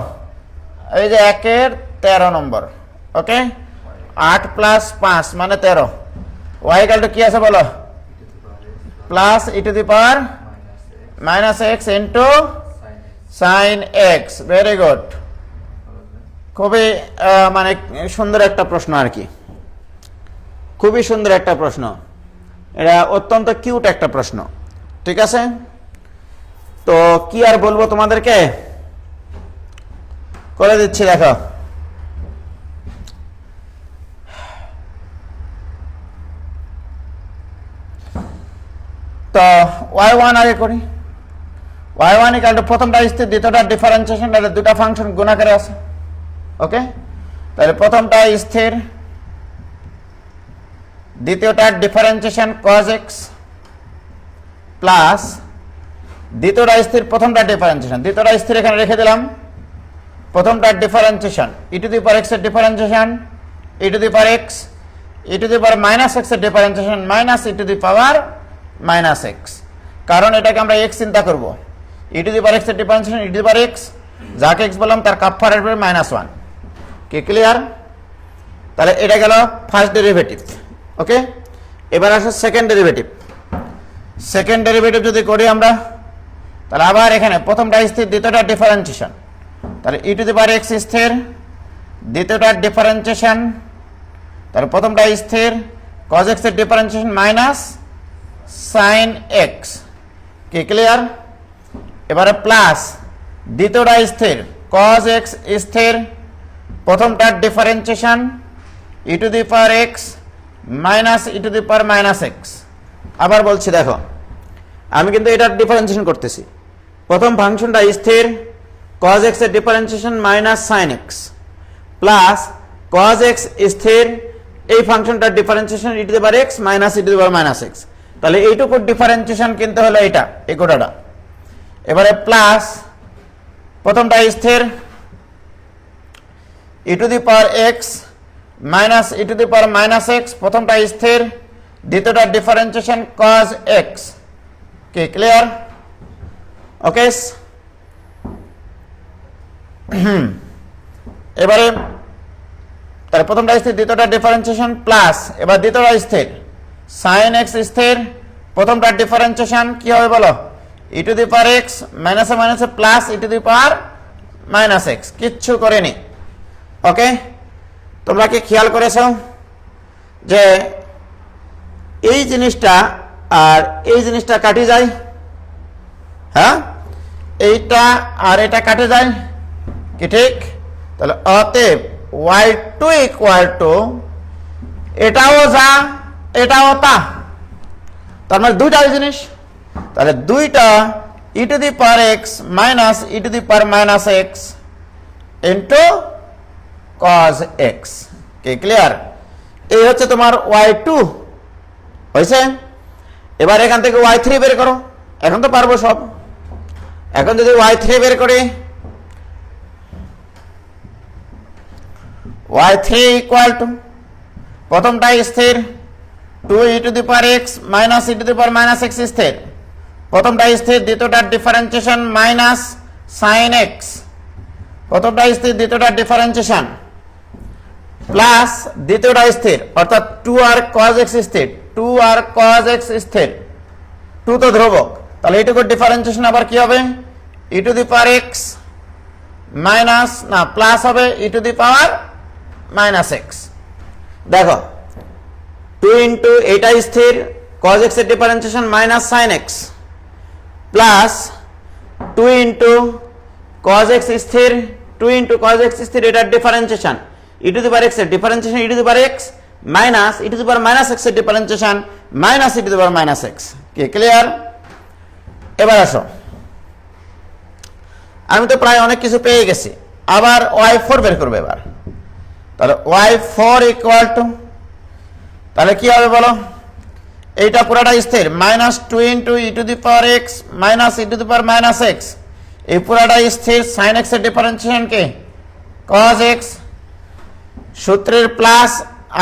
এই যে একের 13 নম্বর। ওকে, 8 প্লাস 5 মানে 13, ওয়াই ইকুয়াল টু কি আছে বলো? Plus e to the power minus x into sine x. Very good, খুবই মানে সুন্দর একটা প্রশ্ন আর কি, খুবই সুন্দর একটা প্রশ্ন, এটা অত্যন্ত কিউট একটা প্রশ্ন। ঠিক আছে, তো কি আর বলবো তোমাদেরকে, করে দিচ্ছি। দেখো তো y1 আগে করি, y1 ইকুয়াল টু প্রথমটা স্থির দ্বিতীয়টা ডিফারেন্সিয়েশন, তাহলে দুটো ফাংশন গুণাকারে আছে। ওকে, তাহলে প্রথমটা স্থির দ্বিতীয়টার ডিফারেন্সিয়েশন cos x প্লাস দ্বিতীয়টা স্থির প্রথমটা ডিফারেন্সিয়েশন, দ্বিতীয়টা স্থির এখানে রেখে দিলাম, প্রথমটার differentiation e to the power x এর differentiation e to the power x, e to the power minus x এর differentiation minus e to the power minus x, কারণ এটাকে আমরা x চিন্তা করব। e to the power x এর differentiation e to the power x, যাকে x বললাম তার কাপড় আসবে -1। কি ক্লিয়ার? তাহলে এটা গেল ফার্স্ট ডেরিভেটিভ। ওকে, এবার আসো সেকেন্ড ডেরিভেটিভ। সেকেন্ড ডেরিভেটিভ যদি করি আমরা, তাহলে আবার এখানে প্রথমটা স্থির দ্বিতীয়টা ডিফারেন্সিয়েশন, তাহলে e to the power x স্থির দ্বিতীয়টার ডিফারেন্সিয়েশন, তাহলে প্রথমটা স্থির cos x এর ডিফারেন্সিয়েশন মাইনাস sin x। কি ক্লিয়ার? এবারে প্লাস দ্বিতীয়টা স্থির cos x স্থির প্রথমটার differentiation e to the power x minus e to the power minus x। আবার বলছি দেখো, আমি কিন্তু এটার ডিফারেন্সিয়েশন করতেছি। প্রথম ফাংশনটা স্থির cos x এর differentiation minus sin x plus cos x স্থির এই ফাংশনটার differentiation e to the power x minus e to the power minus x। তাহলে এইটুকুর ডিফারেন্সিয়েশন কিন্তু হলো এটা, এই গোটাটা। এবারে প্লাস প্রথমটা স্থির e to the power x minus e to the power minus x, প্রথমটা স্থির দ্বিতীয়টার ডিফারেন্সিয়েশন cos x। কি ক্লিয়ার? ওকে, এবারে তাহলে প্রথমটা স্থির দ্বিতীয়টার ডিফারেন্সিয়েশন প্লাস, এবার দ্বিতীয়টা স্থির sin x স্থির প্রথমটার ডিফারেন্সিয়েশন কি হবে বলো? e to the power x মাইনাসে মাইনাসে plus e to the power minus x, কিচ্ছু করেনি। ওকে, তোমরা কি খেয়াল করেছো যে এই জিনিসটা আর এই জিনিসটা কাটে যায়? হ্যাঁ, এইটা আর এটা কাটে যায় কি ঠিক? তাহলে অতএব y2 ইকুয়াল টু এটাও যা এটাও তা, তার মানে দুইটা জিনিস। তাহলে দুইটা e to the power x minus e to the power minus x into cos x। কি ক্লিয়ার? এই হচ্ছে তোমার y2 হয়েছে। এবার এখান থেকে y3 বের করো, এখন তো পারবো সব। এখন যদি y3 বের করি, y3 ইকুয়াল টু প্রথমটা স্থির 2 e to the power x minus e to the power minus x স্থির, প্রথমটা স্থির দ্বিতীয়টার ডিফারেন্সিয়েশন মাইনাস sin x, প্রথমটা স্থির দ্বিতীয়টার ডিফারেন্সিয়েশন প্লাস দ্বিতীয়টা স্থির অর্থাৎ 2r cos x স্থির, 2r cos x স্থির, 2 তো ধ্রুবক, তাহলে এইটুকুর ডিফারেন্সিয়েশন আবার কি হবে? e to the power x minus না প্লাস হবে e to the power minus x। দেখো 2 ইন্টু এইটা স্থির cos x এর differentiation minus sin x plus 2 into cos x স্থির 2 ইন্টু cos x স্থির এটার differentiation e to the power x এর differentiation e to the power x minus e to the power minus x এর differentiation minus e to the power minus x। কি clear? এবার আসো, আমি তো প্রায় অনেক কিছু পেয়ে গেছি, আবার y4 বের করবে এবার। তাহলে y4 ইকুয়াল টু, তাহলে কি হবে বলো? এইটা পুরাটা স্থির minus 2 into e to the power x minus e to the power minus x, এই পুরাটা স্থির sin x এর ডিফারেন্সিয়েশন কে cos x, সূত্রের প্লাস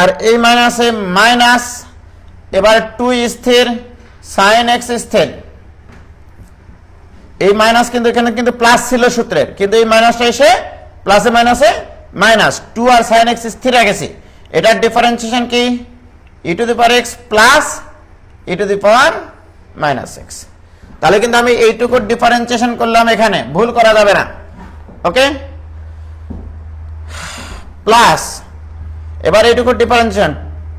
আর এই মাইনাসে মাইনাস, এবার 2 স্থির sin x স্থির, এই মাইনাস কিন্তু এখানে কিন্তু প্লাস ছিল সূত্রের, কিন্তু এই মাইনাসটা এসে প্লাসে মাইনাসে মাইনাস, 2 আর sin x স্থির রেখেছি, এটার ডিফারেন্সিয়েশন কি e to the power x plus e to the power minus x। তাহলে কিন্তু আমি এইটুকুর ডিফারেন্সিয়েশন করলাম, এখানে ভুল করা যাবে না। ওকে, প্লাস এবার এইটুকুর differentiation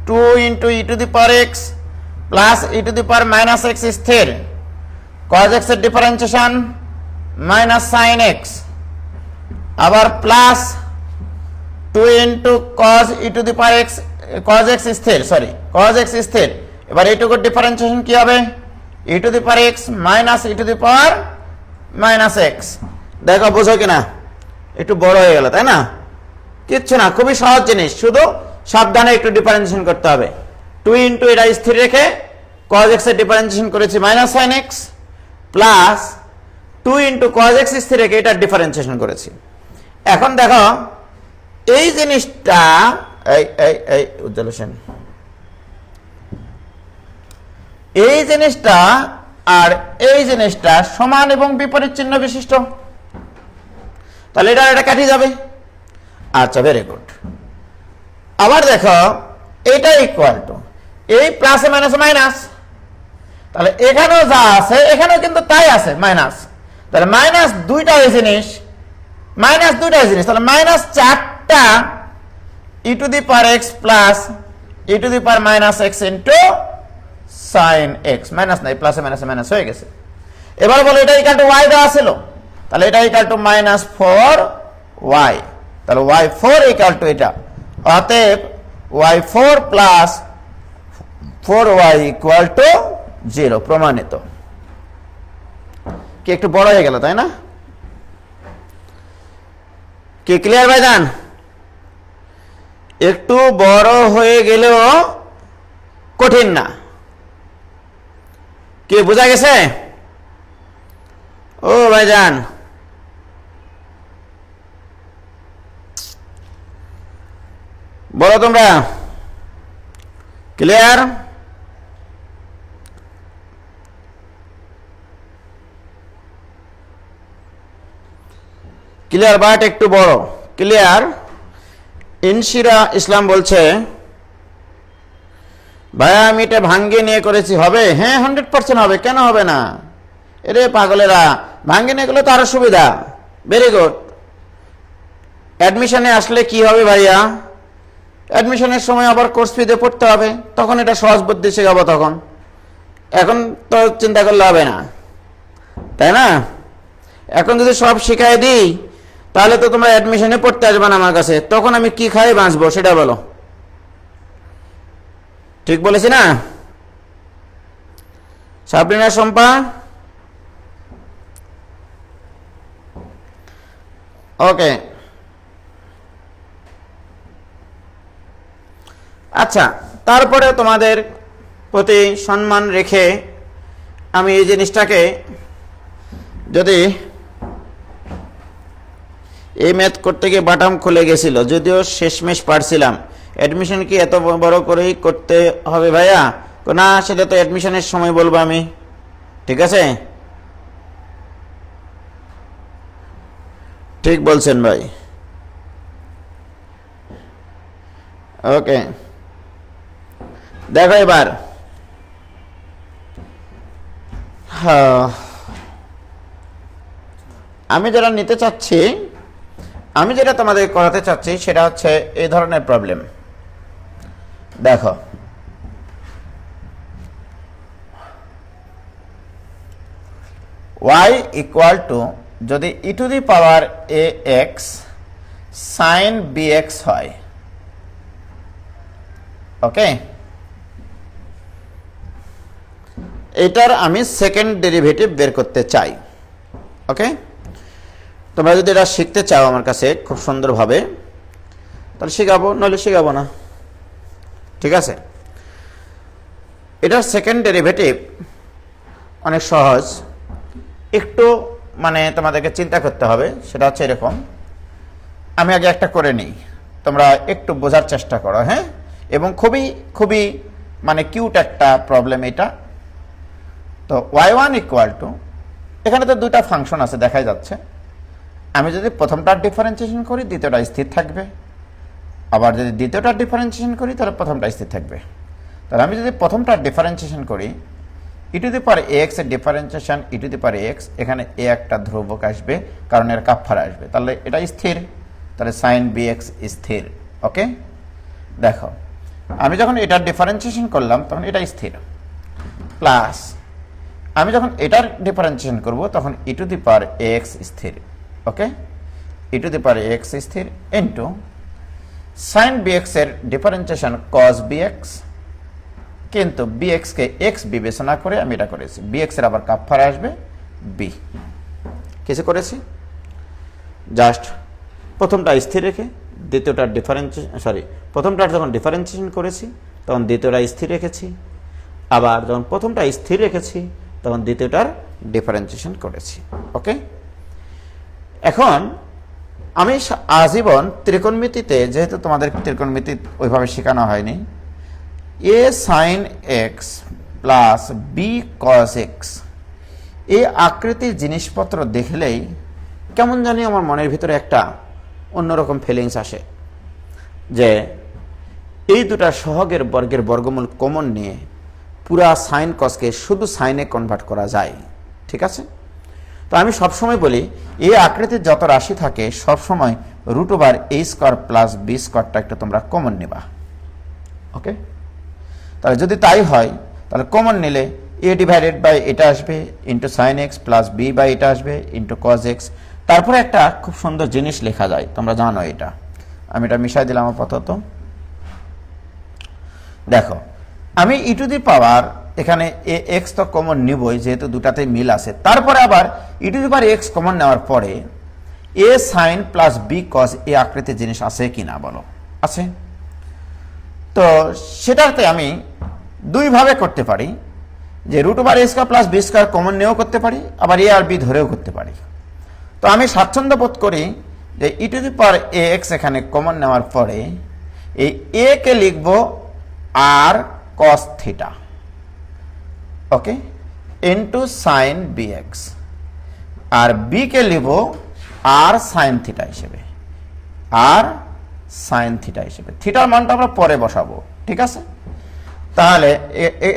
2 into e to the power x plus e to the power minus x স্থির, cos x এর ডিফারেন্সিয়েশন মাইনাস sin x, আবার plus 2 into cos e to the power x cos x স্থির, sorry cos x স্থির, এবার এইটুকুর differentiation কি হবে? e to the power x minus e to the power minus x. দেখো বোঝো কিনা, একটু বড় হয়ে গেল তাই না? কিচ্ছু না, খুবই সহজ জিনিস, শুধু সাবধানে একটু ডিফারেন্সিয়েশন করতে হবে। 2 ইন্টু এটা স্থির রেখে cos x এর ডিফারেন্সিয়েশন করেছি minus sine x, plus 2 into cos x স্থির রেখে এটার ডিফারেন্সিয়েশন করেছি। এখন দেখো এই জিনিসটা, এই উজ্জ্বল হোসেন, এই জিনিসটা আর এই জিনিসটা সমান এবং বিপরীত চিহ্ন বিশিষ্ট, তাহলে এটা কাটিয়ে যাবে। আচ্ছা, ভেরি গুড। আবার দেখো এটা ইকুয়াল টু এই প্লাসে মাইনাসে মাইনাস, তাহলে এখানেও যা আছে এখানেও কিন্তু তাই আছে মাইনাস, তাহলে মাইনাস দুইটাই জিনিস, তাহলে মাইনাস 4টা e to the power x plus e to the power minus x into sine x, minus নাই প্লাসে মাইনাসে মাইনাস হয়ে গেছে। এবার বলো এটা ইকুয়াল টু ওয়াই দেওয়া ছিল, তাহলে এটা ইকুয়াল টু মাইনাস 4y, তাহলে y4 ইকুয়াল টু এটা, অতএব y4 plus 4y equal to 0, প্রমাণিত। কি একটু বড় হয়ে গেল তাই না? কি ক্লিয়ার ভাইজান? একটু বড় হয়ে গেলেও কঠিন না, কি বোঝা গেছে? ও ভাইজান, বলো তোমরা, ক্লিয়ার? ক্লিয়ার বাট একটু বড়, ক্লিয়ার? ইনশিরা ইসলাম বলছে ভাইয়া আমি এটা ভাঙ্গিয়ে নিয়ে করেছি, হবে? হ্যাঁ 100% হবে, কেন হবে না? এরে পাগলেরা, ভাঙ্গিয়ে নিয়ে গেলে তো আরো সুবিধা। Very good. অ্যাডমিশনে আসলে কি হবে ভাইয়া? অ্যাডমিশনের সময় আবার কোর্স ফিতে পড়তে হবে, তখন এটা সহজ বুদ্ধি শেখাবো তখন, এখন তো চিন্তা করলে হবে না, তাই না? এখন যদি সব শিখাই দিই তাহলে তো তোমরা অ্যাডমিশনে পড়তে আসবে না আমার কাছে, তখন আমি কি খাই বাঁচবো সেটা বলো, ঠিক বলেছি না? সাবরিনা, শম্পা, ওকে। আচ্ছা, তারপরে তোমাদের প্রতি সম্মান রেখে আমি এই জিনিসটাকে, যদি এই ম্যাথ করতে গিয়ে বাটাম খুলে গেছিল, যদিও শেষমেশ পারছিলাম, অ্যাডমিশন কি এত বড় করেই করতে হবে ভাইয়া? না, সেটা তো অ্যাডমিশনের সময় বলবো আমি, ঠিক আছে? ঠিক বলছেন ভাই, ওকে। দেখো এবার, আমি যেটা নিতে চাচ্ছি, আমি যেটা তোমাদের করাতে চাচ্ছি সেটা হচ্ছে এই ধরনের প্রবলেম। দেখো y ইকুয়াল টু, যদি e to the power a x sine b x হয়, ওকে, এটার আমি সেকেন্ড ডেরিভেটিভ বের করতে চাই, ওকে। তোমরা যদি এটা শিখতে চাও আমার কাছে খুব সুন্দরভাবে, তাহলে শেখাবো, নইলে শেখাবো না, ঠিক আছে? এটার সেকেন্ড ডেরিভেটিভ অনেক সহজ, একটু মানে তোমাদেরকে চিন্তা করতে হবে। সেটা হচ্ছে এরকম, আমি আগে একটা করে নিই, তোমরা একটু বোঝার চেষ্টা করো, হ্যাঁ? এবং খুবই খুবই মানে কিউট একটা প্রবলেম এটা। তো y1 ইকুয়াল টু, এখানে তো দুটা ফাংশন আছে দেখাই যাচ্ছে, আমি যদি প্রথমটার ডিফারেন্সিয়েশন করি দ্বিতীয়টা স্থির থাকবে, আবার যদি দ্বিতীয়টার ডিফারেন্সিয়েশন করি তাহলে প্রথমটা স্থির থাকবে। তাহলে আমি যদি প্রথমটার ডিফারেন্সিয়েশন করি, ই টু দি পাওয়ার এক্স এর differentiation E to the power x, এখানে এ একটা ধ্রুবক আসবে কারণ এর কাপফার আসবে, তাহলে এটা স্থির, তাহলে সাইন বি এক্স স্থির, ওকে। দেখো আমি যখন এটার ডিফারেন্সিয়েশন করলাম তখন এটা স্থির, প্লাস আমি যখন এটার ডিফারেন্সিয়েশন করব তখন ই টু দি পাওয়ার এক্স স্থির, ওকে, ই টু দি পাওয়ার এক্স স্থির ইন্টু সাইন বি এক্স এর ডিফারেন্সিয়েশন কস বি এক্স, কিন্তু বি এক্স কে এক্স বিবেচনা করে আমি এটা করেছি, বি এক্স এর আবার কাপফার আসবে বি, কিছু করেছি? জাস্ট প্রথমটা স্থির রেখে দ্বিতীয়টার প্রথমটার যখন ডিফারেন্সিয়েশন করেছি তখন দ্বিতীয়টা স্থির রেখেছি, আবার যখন প্রথমটা স্থির রেখেছি তখন দ্বিতীয়টার ডিফারেন্সিয়েশন করেছি। ওকে, এখন আমি আজীবন ত্রিকোণমিতিতে, যেহেতু তোমাদের ত্রিকোণমিতি ওইভাবে শেখানো হয়নি, এ sign x plus B cos x এই আকৃতির জিনিসপত্র দেখলেই কেমন জানি আমার মনের ভিতরে একটা অন্যরকম ফিলিংস আসে যে এই দুটা সহগের বর্গের বর্গমূল কমন নিয়ে পুরা সাইন কসকে শুধু সাইনে কনভার্ট করা যায়। ঠিক আছে, তো আমি সবসময় বলি এই আকৃতির যত রাশি থাকে সবসময় root over a square plus B স্কোয়ারটা একটা তোমরা কমন নেবা। ওকে, তাহলে যদি তাই হয় তাহলে কমন নিলে এ ডিভাইডেড বাই এটা আসবে into sine x plus B by এটা আসবে ইন্টু কজ এক্স। তারপরে একটা খুব সুন্দর জিনিস লেখা যায়, তোমরা জানো এটা, আমি এটা মিশাই দিলাম আপাতত। দেখো, আমি ই টু দি পাওয়ার এখানে এ এক্স তো কমন নিবই যেহেতু দুটাতে মিল আছে, তারপরে আবার e to the power x common নেওয়ার পরে a sine plus b cos এই আকৃতির জিনিস আছে কিনা বলো? আছে। তো সেটাতে আমি দুইভাবে করতে পারি, যে root over a square plus b square common নিয়েও করতে পারি, আবার এ আর বি ধরেও করতে পারি। তো আমি স্বাচ্ছন্দ্য বোধ করি যে e to the power a x এখানে কমন নেওয়ার পরে এই এ কে লিখব r cos theta, okay, into sine b x, আর বি কে লিখব আর সাইন থিটা হিসেবে, আর সাইন থিটা হিসেবে। থিটার মানটা আমরা পরে বসাবো। ঠিক আছে, তাহলে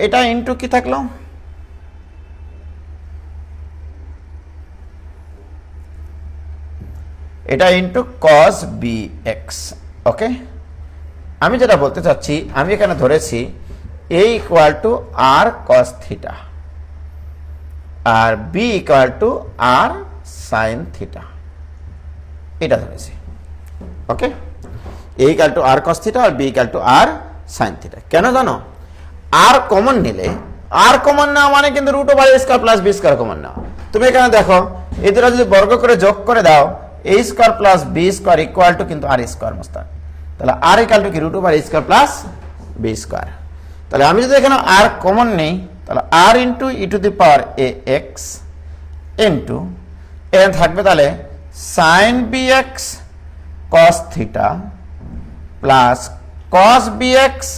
এটা ইন্টু কি থাকলো? এটা into cos b x. Okay, আমি যেটা বলতে চাচ্ছি, আমি এখানে ধরেছি a equal to r cos theta আর b equal to r sine theta, এটা ধরেছি। Okay, a equal to r cos theta আর b equal to r sine theta. কেন জানো? আর কমন নিলে, আর কমন নেওয়া মানে কিন্তু root over a square plus b square common নেওয়া। তুমি এখানে দেখো এই দুটো যদি বর্গ করে যোগ করে দাও, a square plus b square equal to কিন্তু আর স্কোয়ার মোস্তাক, তাহলে আর ইকুয়াল টু কি root over a square plus b square. তাহলে আমি যদি এখানে আর কমন নেই তাহলে r into e to the power a x into এখানে থাকবে তাহলে sine b x cos theta plus cos b x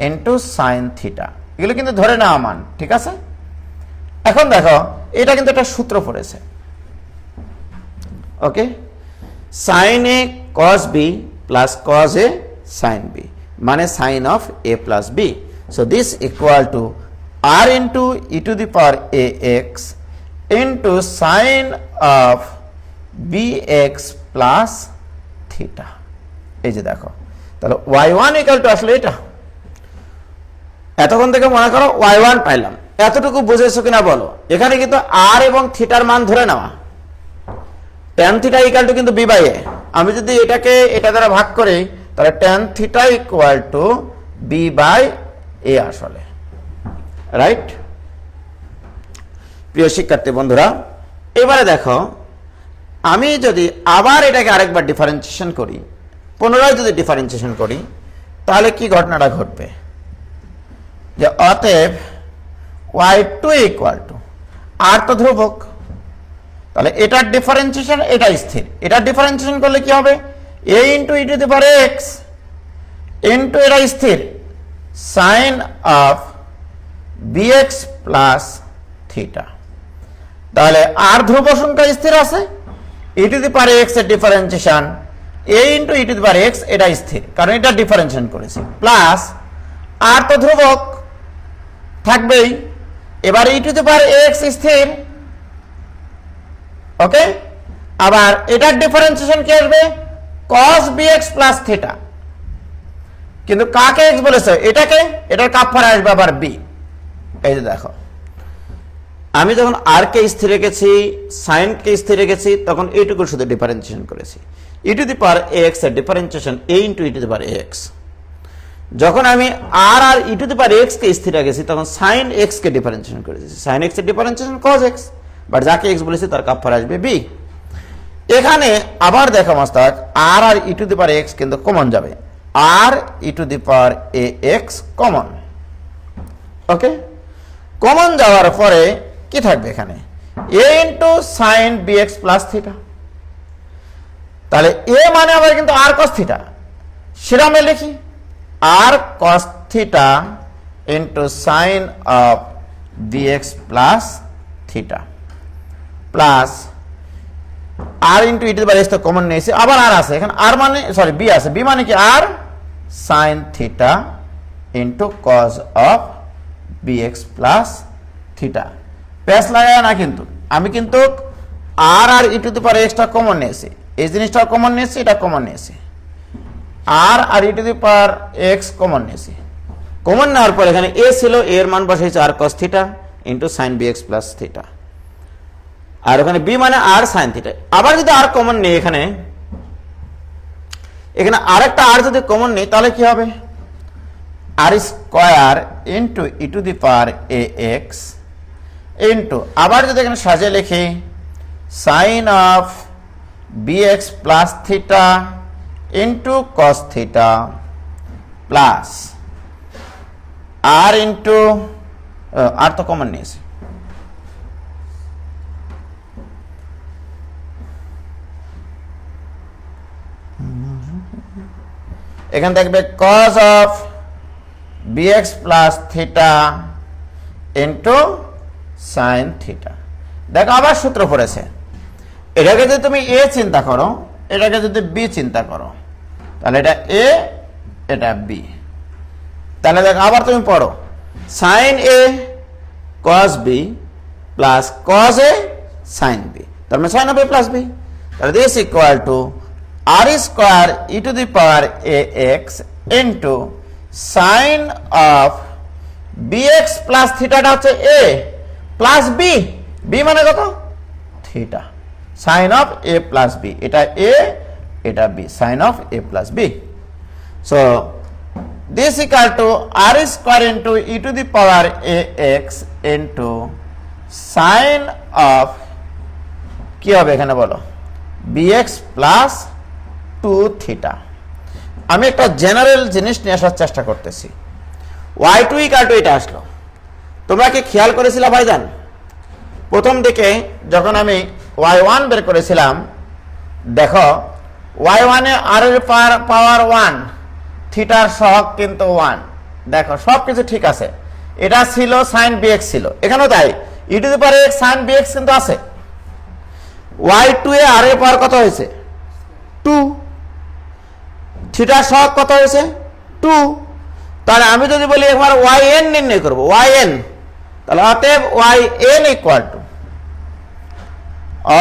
into sine theta. এগুলো কিন্তু ধরে নেওয়া মান। ঠিক আছে, এখন দেখো এটা কিন্তু একটা সূত্র পড়েছে। Okay, sine a cos b plus cos a sine b মানে sine of a plus b. So this equal to r into e to the power a x into sine of b x plus theta. এই যে দেখো, তাহলে Y one equal to আসলে এটা। এতক্ষণ থেকে মনে করো ওয়াই ওয়ান পাইলাম, এতটুকু বুঝেছো কিনা বলো? এখানে কিন্তু আর এবং থিটার মান ধরে নেওয়া, ট্যান থিটা ইকুয়াল টু কিন্তু বি বাই এ। আমি যদি এটাকে এটা দ্বারা ভাগ করি তাহলে tan theta equal to b by a আসলে, রাইট? প্রিয় শিক্ষার্থী বন্ধুরা, এবারে দেখো আমি যদি আবার এটাকে আরেকবার ডিফারেন্সিয়েশন করি, পুনরায় যদি ডিফারেন্সিয়েশন করি তাহলে কি ঘটনাটা ঘটবে? যে অতএব y2 ইকুয়াল টু আর তো ধ্রুবক, তাহলে এটার ডিফারেন্সিয়েশন এটা স্থির, এটার ডিফারেন্সিয়েশন করলে কি হবে? a into e to the power x into এটা স্থির sine of bx plus theta. তাহলে আর ধ্রুবক সংখ্যা স্থির আছে, e to the power x এর differentiation a into e to the power x এটা স্থির, কারণ এটা ডিফারেন্সিয়েশন করেছি, প্লাস আর তো ধ্রুবক থাকবেই। এবার ই টু দি পাওয়ার এক্স স্থির। ওকে, আবার এটার ডিফারেন্সিয়েশন কি আসবে? cos bx plus theta. কিন্তু কাকে এক্স বলেছে? এটাকে, এটার কাপড় আসবে আবার বি। এই যে দেখো, আমি যখন আর কে স্থির রেখেছি, সাইন কে স্থির রেখেছি, তখন এইটুকু শুধু ডিফারেন্সিয়েশন করেছি। E to the power x এর differentiation A into e to the power x. যখন আমি আর e to the power x কে স্থির রেখেছি তখন সাইন এক্স কে ডিফারেন্সিয়েশন করেছি, সাইন এক্স এর ডিফারেন্সিয়েশন cos এক্স, বাট যাকে এক্স বলেছি তার কাপড় আসবে বি। এখানে আবার দেখো মাস্টার আর r e to the power x কিন্তু কমন যাবে, r e to the power a x common. Okay, common যাওয়ার পরে কি থাকবে এখানে, a into sine b x plus theta. তাহলে এ মানে আবার কিন্তু আর কস থিটা, সেটা আমরা লিখি r cos theta into sine of b x plus theta plus r into e to the power x তো কমন নিয়েছে, আবার আর আছে এখানে, আর মানে সরি বি আছে, বি মানে কি r sine theta into cos of b x plus theta. প্যাস লাগায় না কিন্তু, আমি কিন্তু r e to the power এক্সটা কমন নিয়েছি, এই জিনিসটা কমন নিয়েছি, এটা কমন নিয়েছি, r e to the power x common নিয়েছি। কমন নেওয়ার পর এখানে এ ছিল, এর মান বসাইছে r cos theta into sine b x plus theta, আর ওখানে বি মানে আর সাইন থিটা। আবার যদি আর কমন নেই এখানে আরেকটা আর যদি কমন নেই তাহলে কি হবে, r square into e to the power a x into আবার যদি এখানে সাজিয়ে লিখি sine of b x plus theta into cos theta plus r into r তো কমন নিয়েছে, এখানে দেখবে cos of bx plus theta into sine theta. দেখো আবার সূত্র পড়েছে, এটাকে যদি তুমি এ চিন্তা করো, এটাকে যদি বি চিন্তা করো, তাহলে এটা এ এটা বি। তাহলে দেখো আবার তুমি পড়ো sine a cos b plus cos a sine b, তার মানে sine of a plus b. তাহলে this equal to r square e to the power a x into sine of b x plus থিটাটা হচ্ছে a plus b, b মানে কত theta, sine of a plus b, এটা a এটা b, sine of a plus b. So this equal to r square into e to the power a x into sine of কি হবে এখানে বলো B x plus 2 theta. আমি একটা general জিনিস নিয়ে আসার চেষ্টা করতেছি, y2 ইকুয়াল টু এটা আসলো। তোমরা কি খেয়াল করেছিলা ভাইজান, প্রথম দিকে যখন আমি y1 বের করেছিলাম, দেখো y1 এ আর এর পাওয়ার 1, থিটার সহগ কিন্তু 1, দেখো সব কিছু ঠিক আছে। এটা ছিল সাইন bx ছিল, এখানেও তাই e to the power x sine bx কিন্তু আছে। y2 এ আর এর পাওয়ার কত হয়েছে 2, থিটার সহগ কত হয়েছে 2। তাহলে আমি যদি বলি একবার yn নির্ণয় করব, yn, তাহলে অতএব yn ইকুয়াল টু,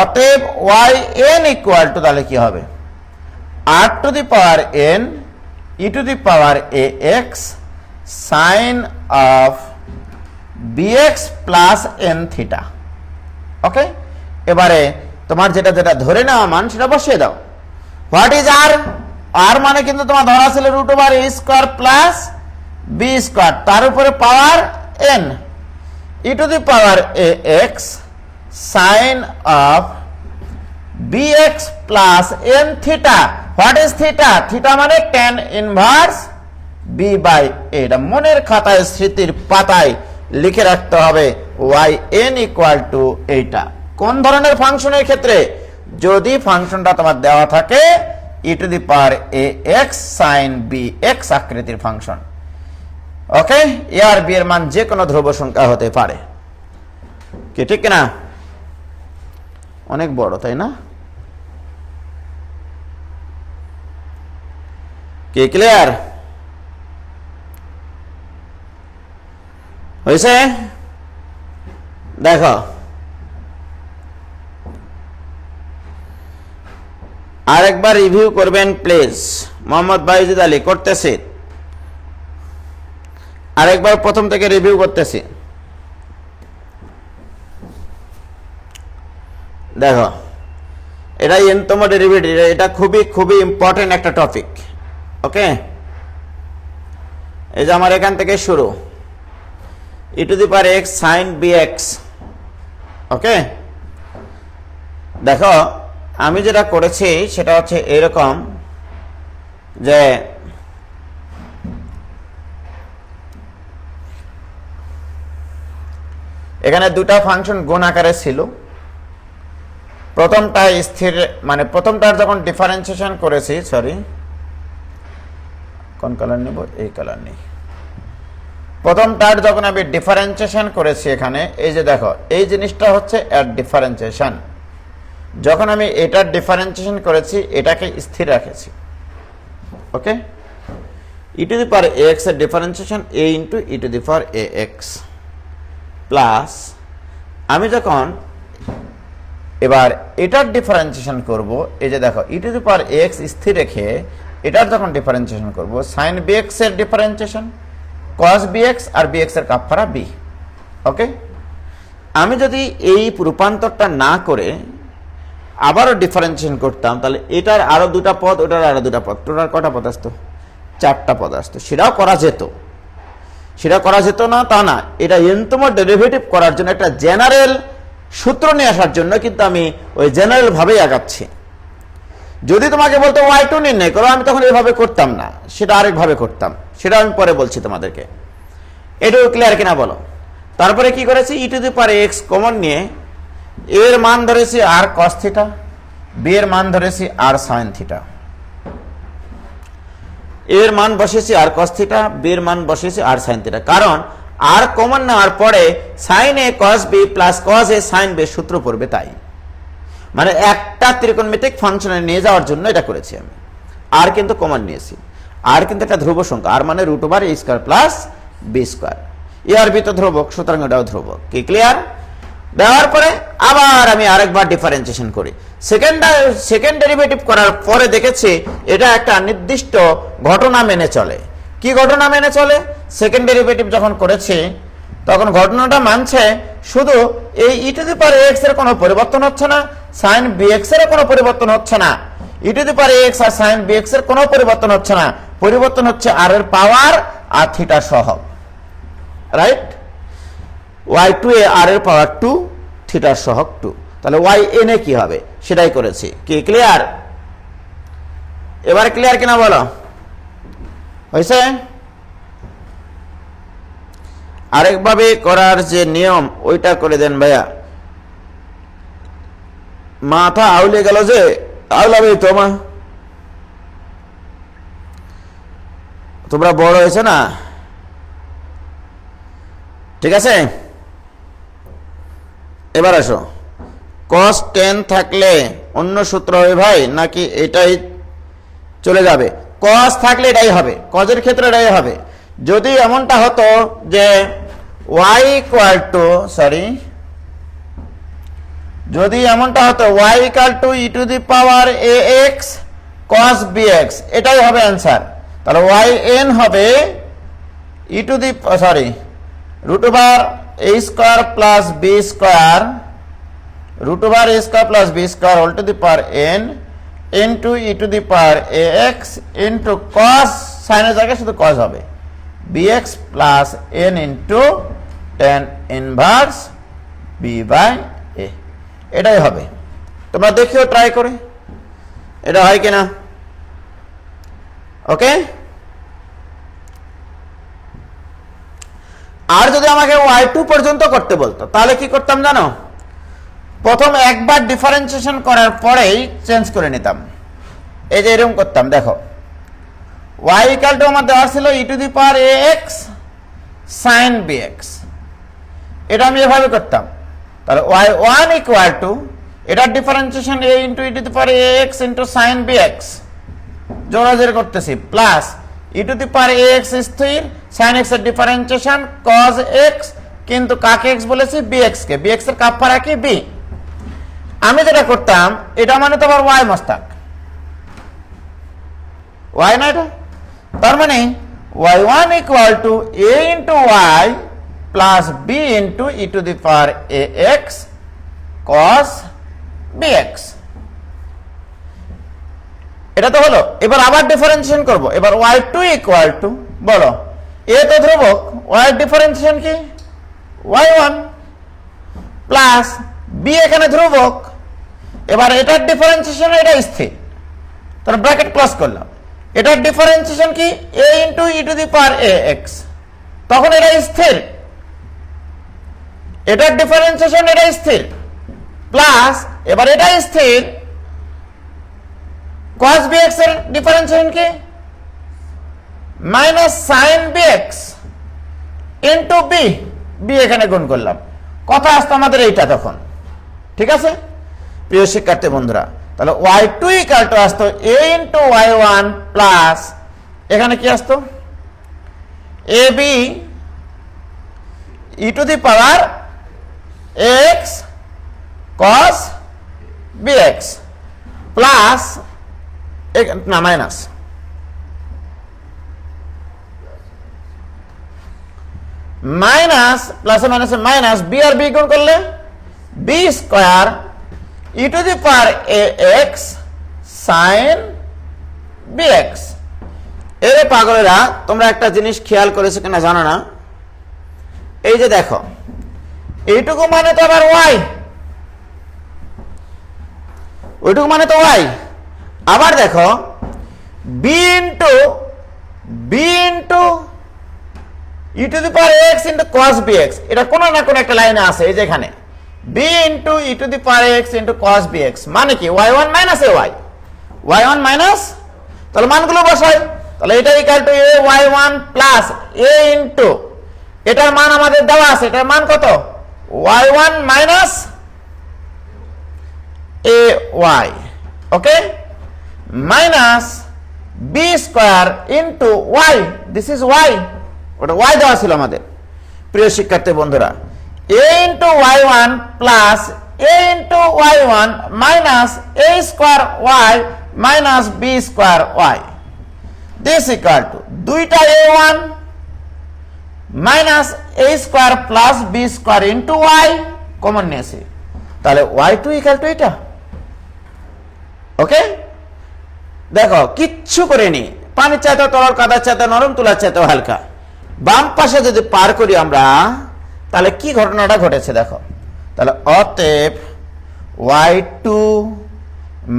অতএব yn ইকুয়াল টু তাহলে কি হবে r to the power n e to the power ax sine of bx plus n theta. Okay, এবারে তোমার যেটা যেটা ধরে নেওয়া মান সেটা বসিয়ে দাও। হোয়াট ইজ আর, আর মানে কিন্তু তোমার ধরা ছিল root over a square plus b square, তার উপরে power n e to the power a x sine of b x plus n theta. What is theta, theta মানে tan inverse b by a. এটা মনের খাতায় স্মৃতির পাতায় লিখে রাখতে হবে, ওয়াই এন ইকুয়াল টু এইটা। কোন ধরনের ফাংশনের ক্ষেত্রে, যদি ফাংশনটা তোমার দেওয়া থাকে e to the power a x sine b x আকৃতির ফাংশন। ওকে, এ আর বি এর মান যে কোনো ধ্রুব সংখ্যা হতে পারে, কি ঠিক না? অনেক বড় তাই না? কি ক্লিয়ার হয়েছে? দেখো আরেকবার রিভিউ করবেন প্লিজ। মোহাম্মদ বাইজিদ আলী করতেছি, আরেকবার প্রথম থেকে রিভিউ করতেছি। দেখো এটা এনতম ডেরিভেটিভ, এটা খুবই খুবই ইম্পর্টেন্ট একটা টপিক। ওকে, এই যে আমার এখান থেকে শুরু e to the power x sine b x. Okay, দেখো আমি যেটা করেছি সেটা হচ্ছে এরকম যে এখানে দুটা ফাংশন গুণ আকারে ছিল, প্রথমটা স্থির, মানে প্রথমটার যখন ডিফারেন্সিয়েশন করেছি, সরি কোন কালার নেব, এই কালার নেই, প্রথমটার যখন আমি ডিফারেন্সিয়েশন করেছি এখানে, এই যে দেখো এই জিনিসটা হচ্ছে এর ডিফারেন্সিয়েশন, যখন আমি এটার ডিফারেন্সিয়েশন করেছি এটাকে স্থির রেখেছি, ওকে, ই টু দি পাওয়ার এক্স এর differentiation A into e to the power a x plus আমি যখন এবার এটার ডিফারেন্সিয়েশন করব, এই যে দেখো ই টু দি পাওয়ার এক্স স্থির রেখে এটার যখন ডিফারেন্সিয়েশন করব, সাইন বিএক্স এর ডিফারেন্সিয়েশন কস বিএক্স আর বিএক্স এর কাপফারা বি, ওকে। আমি যদি এই রূপান্তরটা না করে আবারও ডিফারেন্সিয়েশন করতাম, তাহলে এটার আরো দুটা পদ, ওটার আরো দুটা পদ, টোটাল কটা পদ আসতো, 4টা পদ আসতো। সেটাও করা যেত, সেটা করা যেত না তা না, এটা এনতম ডেরিভেটিভ করার জন্য একটা জেনারেল সূত্র নিয়ে আসার জন্য কিন্তু আমি ওই জেনারেল ভাবেই আগাচ্ছি। যদি তোমাকে বলতো y2 নির্ণয় করো, আমি তখন এভাবে করতাম না, সেটা আরেকভাবে করতাম, সেটা আমি পরে বলছি তোমাদেরকে। এটাও ক্লিয়ার কিনা বলো। তারপরে কি করেছি, e to the power x common নিয়ে এর মান ধরেছি আর কস থিটা, বি এর মান ধরেছি আর সাইন থিটা, এর মান বসেছি আর কস থিটা, বি এর মান বসেছি আর সাইন থিটা, কারণ আর কমন নেওয়ার পরে sign a cos b plus cos a sine B সূত্র পড়বে, তাই মানে একটা ত্রিকোণমিতিক ফাংশনে নিয়ে যাওয়ার জন্য এটা করেছি আমি। আর কিন্তু কমন নিয়েছি, আর কিন্তু একটা ধ্রুব সংখ্যা, আর মানে রুট ওভার এ স্কয়ার প্লাস বি স্কয়ার, এ আর বি তো ধ্রুবক, সুতরাং এটাও ধ্রুবক। কি ক্লিয়ার? দেওয়ার পরে আবার আমি আরেকবার ডিফারেন্সিয়েশন করি, সেকেন্ড ডেরিভেটিভ করার পরে দেখেছি এটা একটা নির্দিষ্ট ঘটনা মেনে চলে। কি ঘটনা মেনে চলে? সেকেন্ড ডেরিভেটিভ যখন করেছি তখন ঘটনাটা মানছে শুধু এই ই টু দি পাওয়ার এক্স এর কোনো পরিবর্তন হচ্ছে না, সাইন বিএক্স এর কোনো পরিবর্তন হচ্ছে না, e to the power x আর সাইন বিএক্স এর কোনো পরিবর্তন হচ্ছে না, পরিবর্তন হচ্ছে আর এর পাওয়ার আর থিটা সহগ, রাইট? y2 এ আর এর পাওয়ার 2, থিটার সহগ 2, তাহলে yn এ কি হবে সেটাই করেছি। কি ক্লিয়ার? এবারে ক্লিয়ার কিনা বলো, হয়েছে? আরেকভাবে করার যে নিয়ম ওইটা করে দেন ভাইয়া, মাথা আউলে গেল যে, আউলাবে তোমা, তোমরা বড় হয়েছে না, ঠিক আছে? এবার আসো, cos 10 থাকলে অন্য সূত্র হবে ভাই, নাকি এটাই চলে যাবে? cos থাকলে এটাই হবে, cos এর ক্ষেত্রে এটাই হবে। যদি এমনটা হতো যে y ইকুয়াল টু, সরি, যদি এমনটা হতো y equal to e to the power ax cos bx, এটাই হবে অ্যান্সার, তাহলে yn হবে e to the, sorry, root over a square plus b square, root over a square plus b square whole to the power n into e to the power ax into cos, সাইনের জায়গায় শুধু cos হবে, bx plus n into tan inverse b by a, এটাই হবে। তোমরা দেখিও try করে এটা হয় কিনা, ওকে? আর যদি আমাকে y2 পর্যন্ত করতে বলতো তাহলে কি করতাম জানো? প্রথম একবার ডিফারেন্সিয়েশন করার পরেই চেঞ্জ করে নিতাম, এই যে এরকম করতাম। দেখো y ইকুয়াল টু আমার দেওয়া ছিল e to the power ax sin bx, এটা আমি এভাবে করতাম, তাহলে y1 ইকুয়াল টু এটার differentiation a into e to the power ax into sin bx, জোড়াজোড়ি করতেছি, plus e to the power ax স্থির, sin x এর ডিফারেন্সিয়েশন cos x, কিন্তু কাকে x বলেছি? bx কে, bx এর কাপফারা কি? b। আমি যেটা করতাম, এটা মানে তো আবার y মস্তাক, y না এটা, তার মানে y1 equal to a into y plus b into e to the power ax cos bx, এটা তো হলো। এবার আবার ডিফারেন্সিয়েশন করব, এবার y2 ইকুয়াল টু, বলো a তো ধ্রুবক, y এর ডিফারেন্সিয়েশন কি? y1 প্লাস b এখানে ধ্রুবক, এবার এটার ডিফারেন্সিয়েশন এটা স্থির, তাহলে ব্র্যাকেট ক্লোজ করলাম। এটার ডিফারেন্সিয়েশন কি a into e to the power ax, তখন এটা স্থির। এটার ডিফারেন্সিয়েশন এটা স্থির, প্লাস এবার এটা স্থির, cos bx এর ডিফারেন্সিয়েশন কি minus sine bx into b এখানে গুণ করলাম, কথা আসতো আমাদের এইটা তখন। ঠিক আছে প্রিয় শিক্ষার্থী বন্ধুরা, তাহলে y2 ইকুয়াল টু আসতো a ইন্টু y1 প্লাস এখানে কি আসতো ab e to the power x cos bx plus না মাইনাস মাইনাস প্লাসে মাইনাসে মাইনাস বি আর বি গুণ করলে b square e to the power x sine bx. এর পাগলেরা তোমরা একটা জিনিস খেয়াল করেছো কিনা জানো না, এই যে দেখো এইটুকু মানে তো আবার ওয়াই, ওইটুকু মানে তো ওয়াই। আবার দেখো b into e to the power x into cos bx, এটা কোনো না কোনো একটা লাইনে আছে এই যে এখানে b into e to the power x into cos bx, মানে কি y one minus a y one minus, তাহলে মানগুলো বসাই, তাহলে এটা equal to a y one plus a into এটার মান আমাদের দেওয়া আছে, এটার মান কত y one minus a y, okay, minus b square into y, this is y, ওটা ওয়াই দেওয়া ছিল আমাদের। প্রিয় শিক্ষার্থী বন্ধুরা, a into y one plus a into y one minus a square y minus b square y, this equal to দুইটা a one minus a square plus b square into y common নিয়েছি, তাহলে y two equal to এটা। ওকে, দেখো কিচ্ছু করিনি, পানির চাইতে তরল, কাদার চাইতে নরম, তুলার চাইতে হালকা। বাম পাশে যদি পার করি আমরা, তাহলে কি ঘটনাটা ঘটেছে দেখো, তাহলে অতএব y two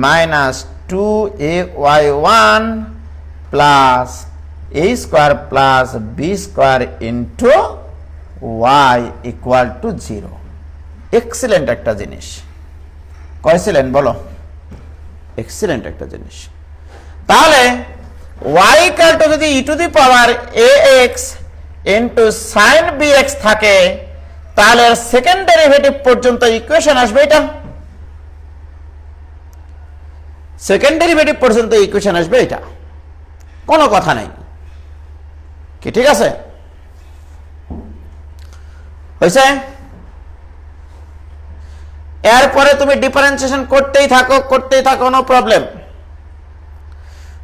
minus two a y one plus a square plus b square into y equal to 0। Excellent একটা জিনিস, কয়সিলেন্ট বলো, এক্সিলেন্ট একটা জিনিস। তাহলে y ইকুয়াল টু যদি e to the power ax into sin bx থাকে, তাহলে সেকেন্ড ডেরিভেটিভ পর্যন্ত ইকুয়েশন আসবে এটা, সেকেন্ড ডেরিভেটিভ পর্যন্ত ইকুয়েশন আসবে এটা, কোনো কথা নাই কি, ঠিক আছে হয়েছে। এরপরে তুমি ডিফারেন্সিয়েশন করতেই থাকো নো প্রবলেম।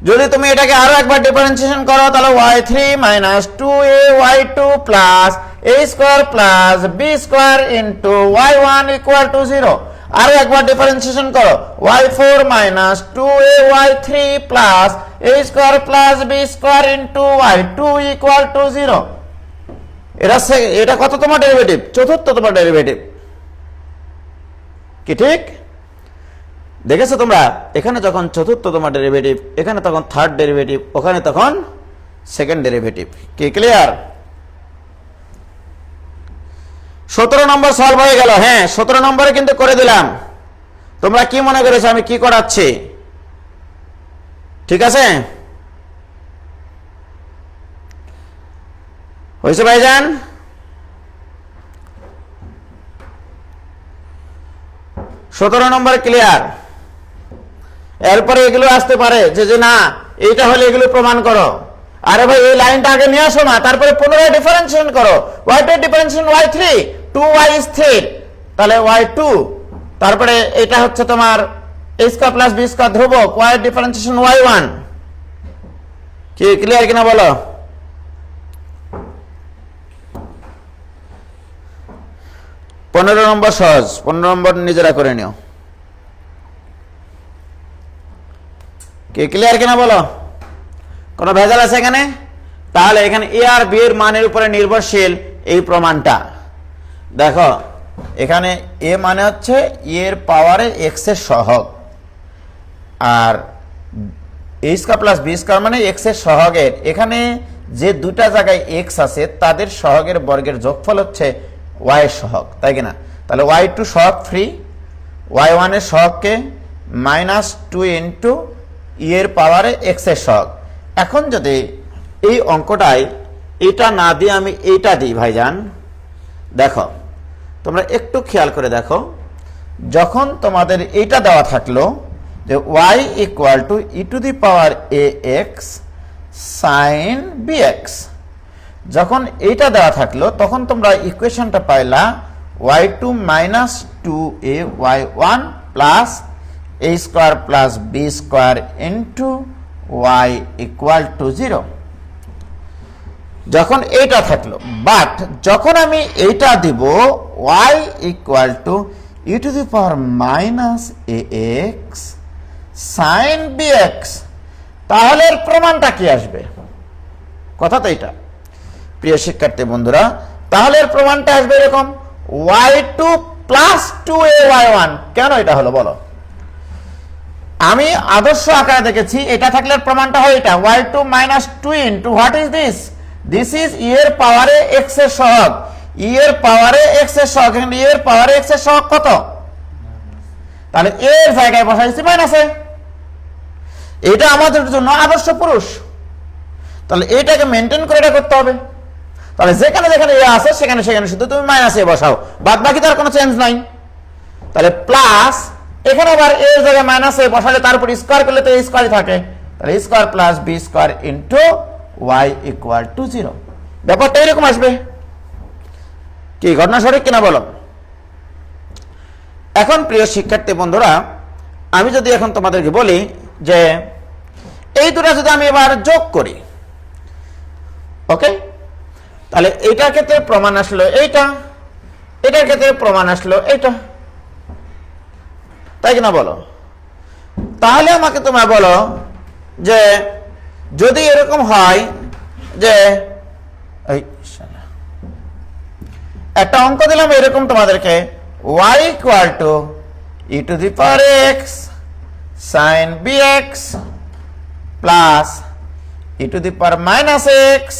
যদি তুমি এটাকে আরো একবার ডিফারেন্সিয়েশন করো, তাহলে y3 minus 2a y2 plus a square plus b square into y1 equal to 0। আরো একবার ডিফারেন্সিয়েশন করো, y4 minus 2a y3 plus a square plus b square into y2 equal to 0। এটা কত তোমার ডেরিভেটিভ, চতুর্থ তোমার ডেরিভেটিভ কি, ঠিক দেখেছো তোমরা, এখানে যখন চতুর্থ তোমার ডেরিভেটিভ, এখানে তখন থার্ড ডেরিভেটিভ, ওখানে তখন সেকেন্ড ডেরিভেটিভ, কি ক্লিয়ার? 17 নম্বর সলভ হয়ে গেল। হ্যাঁ 17 নম্বরে কিন্তু করে দিলাম, তোমরা কি মনে করেছো আমি কি করাচ্ছি, ঠিক আছে হয়েছে ভাইজান? 17 নম্বর ক্লিয়ার। এরপরে এগুলো আসতে পারে যে না এইটা হলে এগুলো প্রমাণ করো, আরে ভাই এই লাইনটা আগে নিয়ে আসো না, তারপরে পুনরায় ডিফারেন্সিয়েশন করো, y2 ডিফারেন্সিয়েশন y3, 2y স্থির, তাহলে y2, তারপরে এটা হচ্ছে তোমার a square plus b square ধ্রুবক, y ডিফারেন্সিয়েশন y1, কি ক্লিয়ার কিনা বলো? পনেরো নম্বর সহজ, 15 নম্বর নিজেরা করে নিও, কি ক্লিয়ার কিনা বলো? কোনো ভেজাল আছে এখানে? তাহলে এখানে এ আর বি এর মানের উপরে নির্ভরশীল এই প্রমাণটা দেখো, এখানে এ মানে হচ্ছে এর পাওয়ারে এক্স এর সহগ, আর এ স্কয়ার প্লাস বি স্কয়ার মানে এক্স এর সহগের, এখানে যে দুটা জায়গায় এক্স আছে তাদের সহগের বর্গের যোগফল হচ্ছে ওয়াই এর সহগ, তাই কিনা? তাহলে ওয়াই টু সহগ ফ্রি, ওয়াই ওয়ান এর সহগকে -2 ইন্টু এর পাওয়ারে এক্স এর সহগ। এখন যদি এই অঙ্কটায় এটা না দিয়ে আমি এইটা দিই ভাইজান, দেখো তোমরা একটু খেয়াল করে দেখো, যখন তোমাদের এইটা দেওয়া থাকলো যে y equal to e to the power a x sine b x, যখন এইটা দেওয়া থাকলো তখন তোমরা ইকুয়েশনটা পাইলা y two minus two a y one plus a square plus b square into y equal to 0, যখন এইটা থাকলো। বাট যখন আমি এইটা দিব y equal to e to the power minus a x sine b x, তাহলে এর প্রমাণটা কি আসবে? কথা তো এটা প্রিয় শিক্ষার্থী বন্ধুরা, তাহলে এর প্রমাণটা আসবে এরকম y2 প্লাস 2ay1। কেন এটা হলো বলো? আমি আদর্শ আকারে দেখেছি এটা থাকলে এর প্রমাণটা হয় এটা y2 minus 2 into what is this? This is e এর পাওয়ারে এক্স এর সহগ, ই এর পাওয়ারে এক্স এর সহগ, এখানে ই এর পাওয়ারে এক্স এর সহগ কত? তাহলে এর জায়গায় বসাইছি মাইনাসে, এটা আমাদের জন্য আদর্শ পুরুষ। তাহলে এটাকে মেনটেন করে এটা করতে হবে। তাহলে যেখানে যেখানে এ আছে সেখানে সেখানে শুধু তুমি মাইনাসে বসাও, বাদ বাকি তার কোনো চেঞ্জ নাই। তাহলে প্লাস এখানে আবার এর জায়গায় মাইনাসে বসালে তার উপর স্কোয়ার করলে তো স্কোয়ারই থাকে, তাহলে square plus b square into y equal to 0। ব্যাপারটা এরকম আসবে। কি ঘটনা সঠিক কিনা বলো? এখন প্রিয় শিক্ষার্থী বন্ধুরা, আমি যদি এখন তোমাদেরকে বলি যে এই দুটো যদি আমি এবার যোগ করি, ওকে, তাহলে এইটার ক্ষেত্রে প্রমাণ আসলো এইটা, এটার ক্ষেত্রে প্রমাণ আসলো এইটা, তাই কিনা বলো? তাহলে আমাকে তোমরা বলো যে যদি এরকম হয় যে একটা অঙ্ক দিলাম এরকম তোমাদেরকে y equal to e to the power x sine b x plus e to the power minus x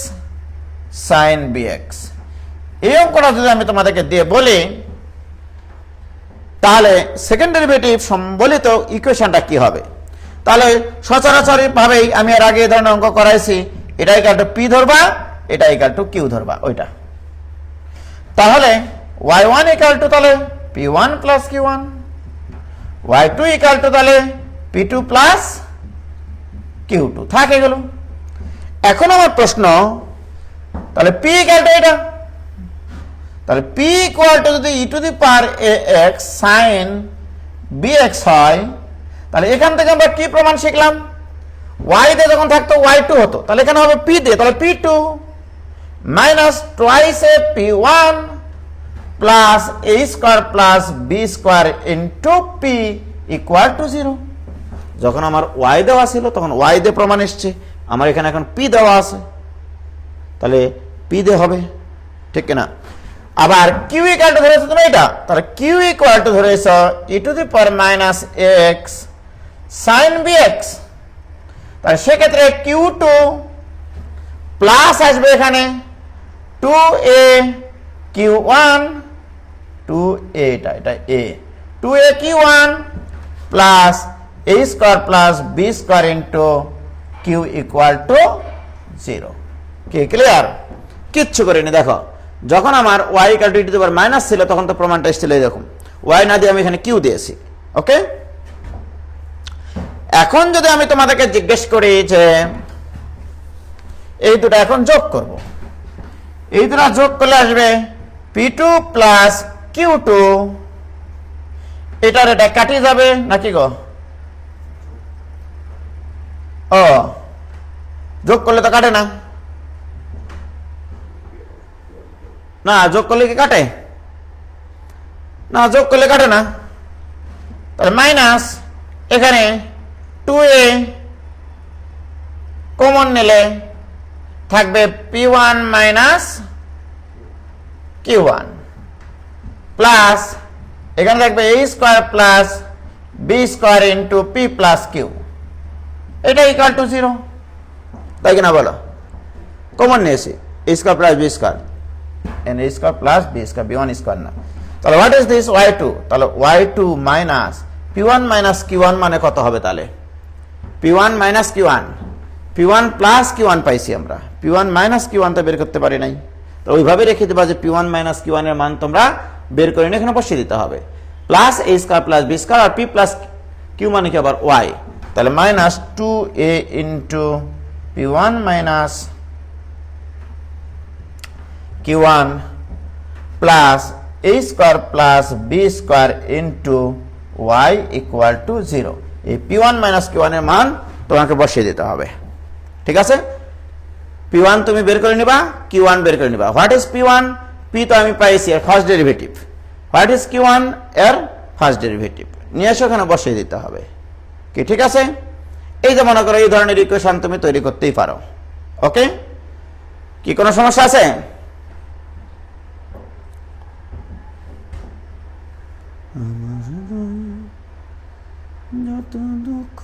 sine b x, এই অঙ্কটা যদি আমি তোমাদেরকে দিয়ে বলি তাহলে সেকেন্ড ডেরিভেটিভ সম্বলিত ইকুয়েশনটা কি হবে? তাহলে সচরাচর ভাবেই আমি এর আগে এই ধরনের অঙ্ক করাইছি, এটা ইকুয়াল টু পি ধরবা, এটা ইকুয়াল টু কিউ ধরবা, ওইটা। তাহলে y1 ইকুয়াল টু তাহলে p1 plus q1, y2 equal to তাহলে p2 প্লাস q2 থাকে গেল। এখন আমার প্রশ্ন, তাহলে p ইকুয়াল টু এটা, তাহলে p ইকুয়াল টু যদি e to the power ax sin bx হয়, তাহলে এখান থেকে আমরা কি প্রমাণ শিখলাম? y দিয়ে যখন থাকতো y2 হতো, তাহলে এখানে হবে p দিয়ে, তাহলে p2 minus twice A p1 plus a square plus b square into p equal to 0। যখন আমার y দেওয়া ছিল তখন y দিয়ে প্রমাণ এসছে, আমার এখানে এখন p দেওয়া আছে, তাহলে p দিয়ে হবে, ঠিক কিনা? আবার q ইকুয়াল টু ধরেছো তুমি এটা, তাহলে q ইকুয়াল টু ধরেছো e to the power minus x sin bx, তাহলে সেক্ষেত্রে q2 প্লাস আসবে এখানে 2a q1 2a, এটা a 2a q1 plus a square plus b square into q equal to 0। কি ক্লিয়ার? কিচ্ছু করিনি। দেখো যখন আমার y equal to e to the power minus ছিল তখন তো প্রমাণটা এসেছিল এরকম, y না দিয়ে আমি এখানে q দিয়েছি, ওকে। এখন যদি আমি তোমাদেরকে জিজ্ঞেস করি যে এই দুটো এখন যোগ করব, এই দুটো যোগ করলে আসবে p2 প্লাস q2, এটার এটা কাটিয়ে যাবে নাকি গো? ও যোগ করলে তো কাটে না, না যোগ করলে কি কাটে? না যোগ করলে কাটে না। তাহলে মাইনাস এখানে 2a কমন নিলে থাকবে p1 মাইনাস q1, প্লাস এখানে থাকবে a square plus b square into p plus q, এটা ইকুয়াল টু 0, তাই কিনা বলো? কমন নিয়েছি a square plus b square, N a square plus b square, b1 square না। তাহলে হোয়াট ইজ দিস y2? তাহলে y2 minus p1 minus q1 মানে কত হবে? তাহলে p1 minus q1, p1 plus q1 পাইছি আমরা, p1 মাইনাস q1 তো বের করতে পারি নাই, তো ওইভাবে রেখে দেবা যে p1 মাইনাস q1 এর মান তোমরা বের করে নিয়ে এখানে বসিয়ে দিতে হবে। Plus a square plus b square আর p প্লাস q মানে কি আবার y, তাহলে minus 2a into p1 minus q1 plus a square plus b square into y equal to 0। এই p1 মাইনাস q1 এর মান তোমাকে বসিয়ে দিতে হবে, ঠিক আছে? p1 তুমি বের করে নিবা, q1 বের করে নিবা। What is p1? p তো আমি পাইছি এর first derivative. What is q1? এর ফার্স্ট ডেরিভেটিভ নিয়ে এসে ওখানে বসিয়ে দিতে হবে, কি ঠিক আছে? এই যে মনে করো এই ধরনের ইকুয়েশন তুমি তৈরি করতেই পারো, ওকে? কি কোনো সমস্যা আছে? যত দুঃখ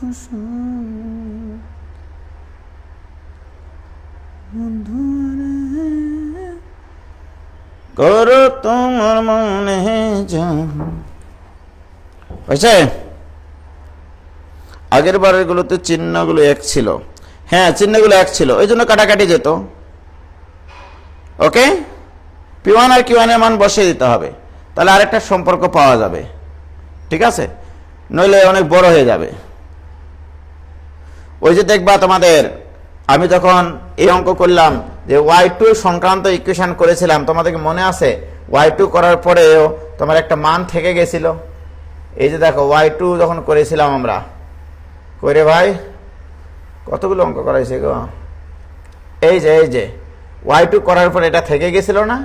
করো তোমার মনে হয়েছে? আগের বারের গুলোতে চিহ্নগুলো এক ছিল, হ্যাঁ চিহ্নগুলো এক ছিল, ওই জন্য কাটাকাটি যেত, ওকে? p1 আর q1 এর মান বসিয়ে দিতে হবে, তাহলে আরেকটা সম্পর্ক পাওয়া যাবে, ঠিক আছে? নইলে অনেক বড় হয়ে যাবে। ওই যে দেখবা তোমাদের আমি যখন এই অঙ্ক করলাম যে y2 সংক্রান্ত ইকুয়েশন করেছিলাম, তোমাদেরকে মনে আছে? y2 করার পরেও তোমার একটা মান থেকে গেছিল, এই যে দেখো y2 যখন করেছিলাম আমরা, করে ভাই কতগুলো অঙ্ক করাইছে গো, এই যে y2 করার পরে এটা থেকে গেছিল না?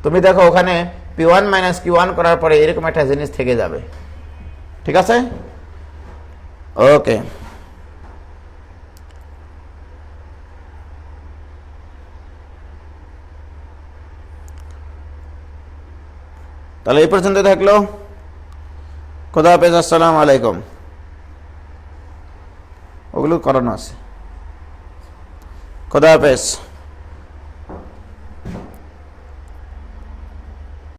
তুমি দেখো ওখানে p1 মাইনাস q1 করার পরে এরকম একটা জিনিস থেকে যাবে, ঠিক আছে? ওকে, তাহলে এই পর্যন্ত থাকলো। খোদা হাফেজ, আসসালামু আলাইকুম। ওগুলো করানো আছে। খোদা হাফেজ।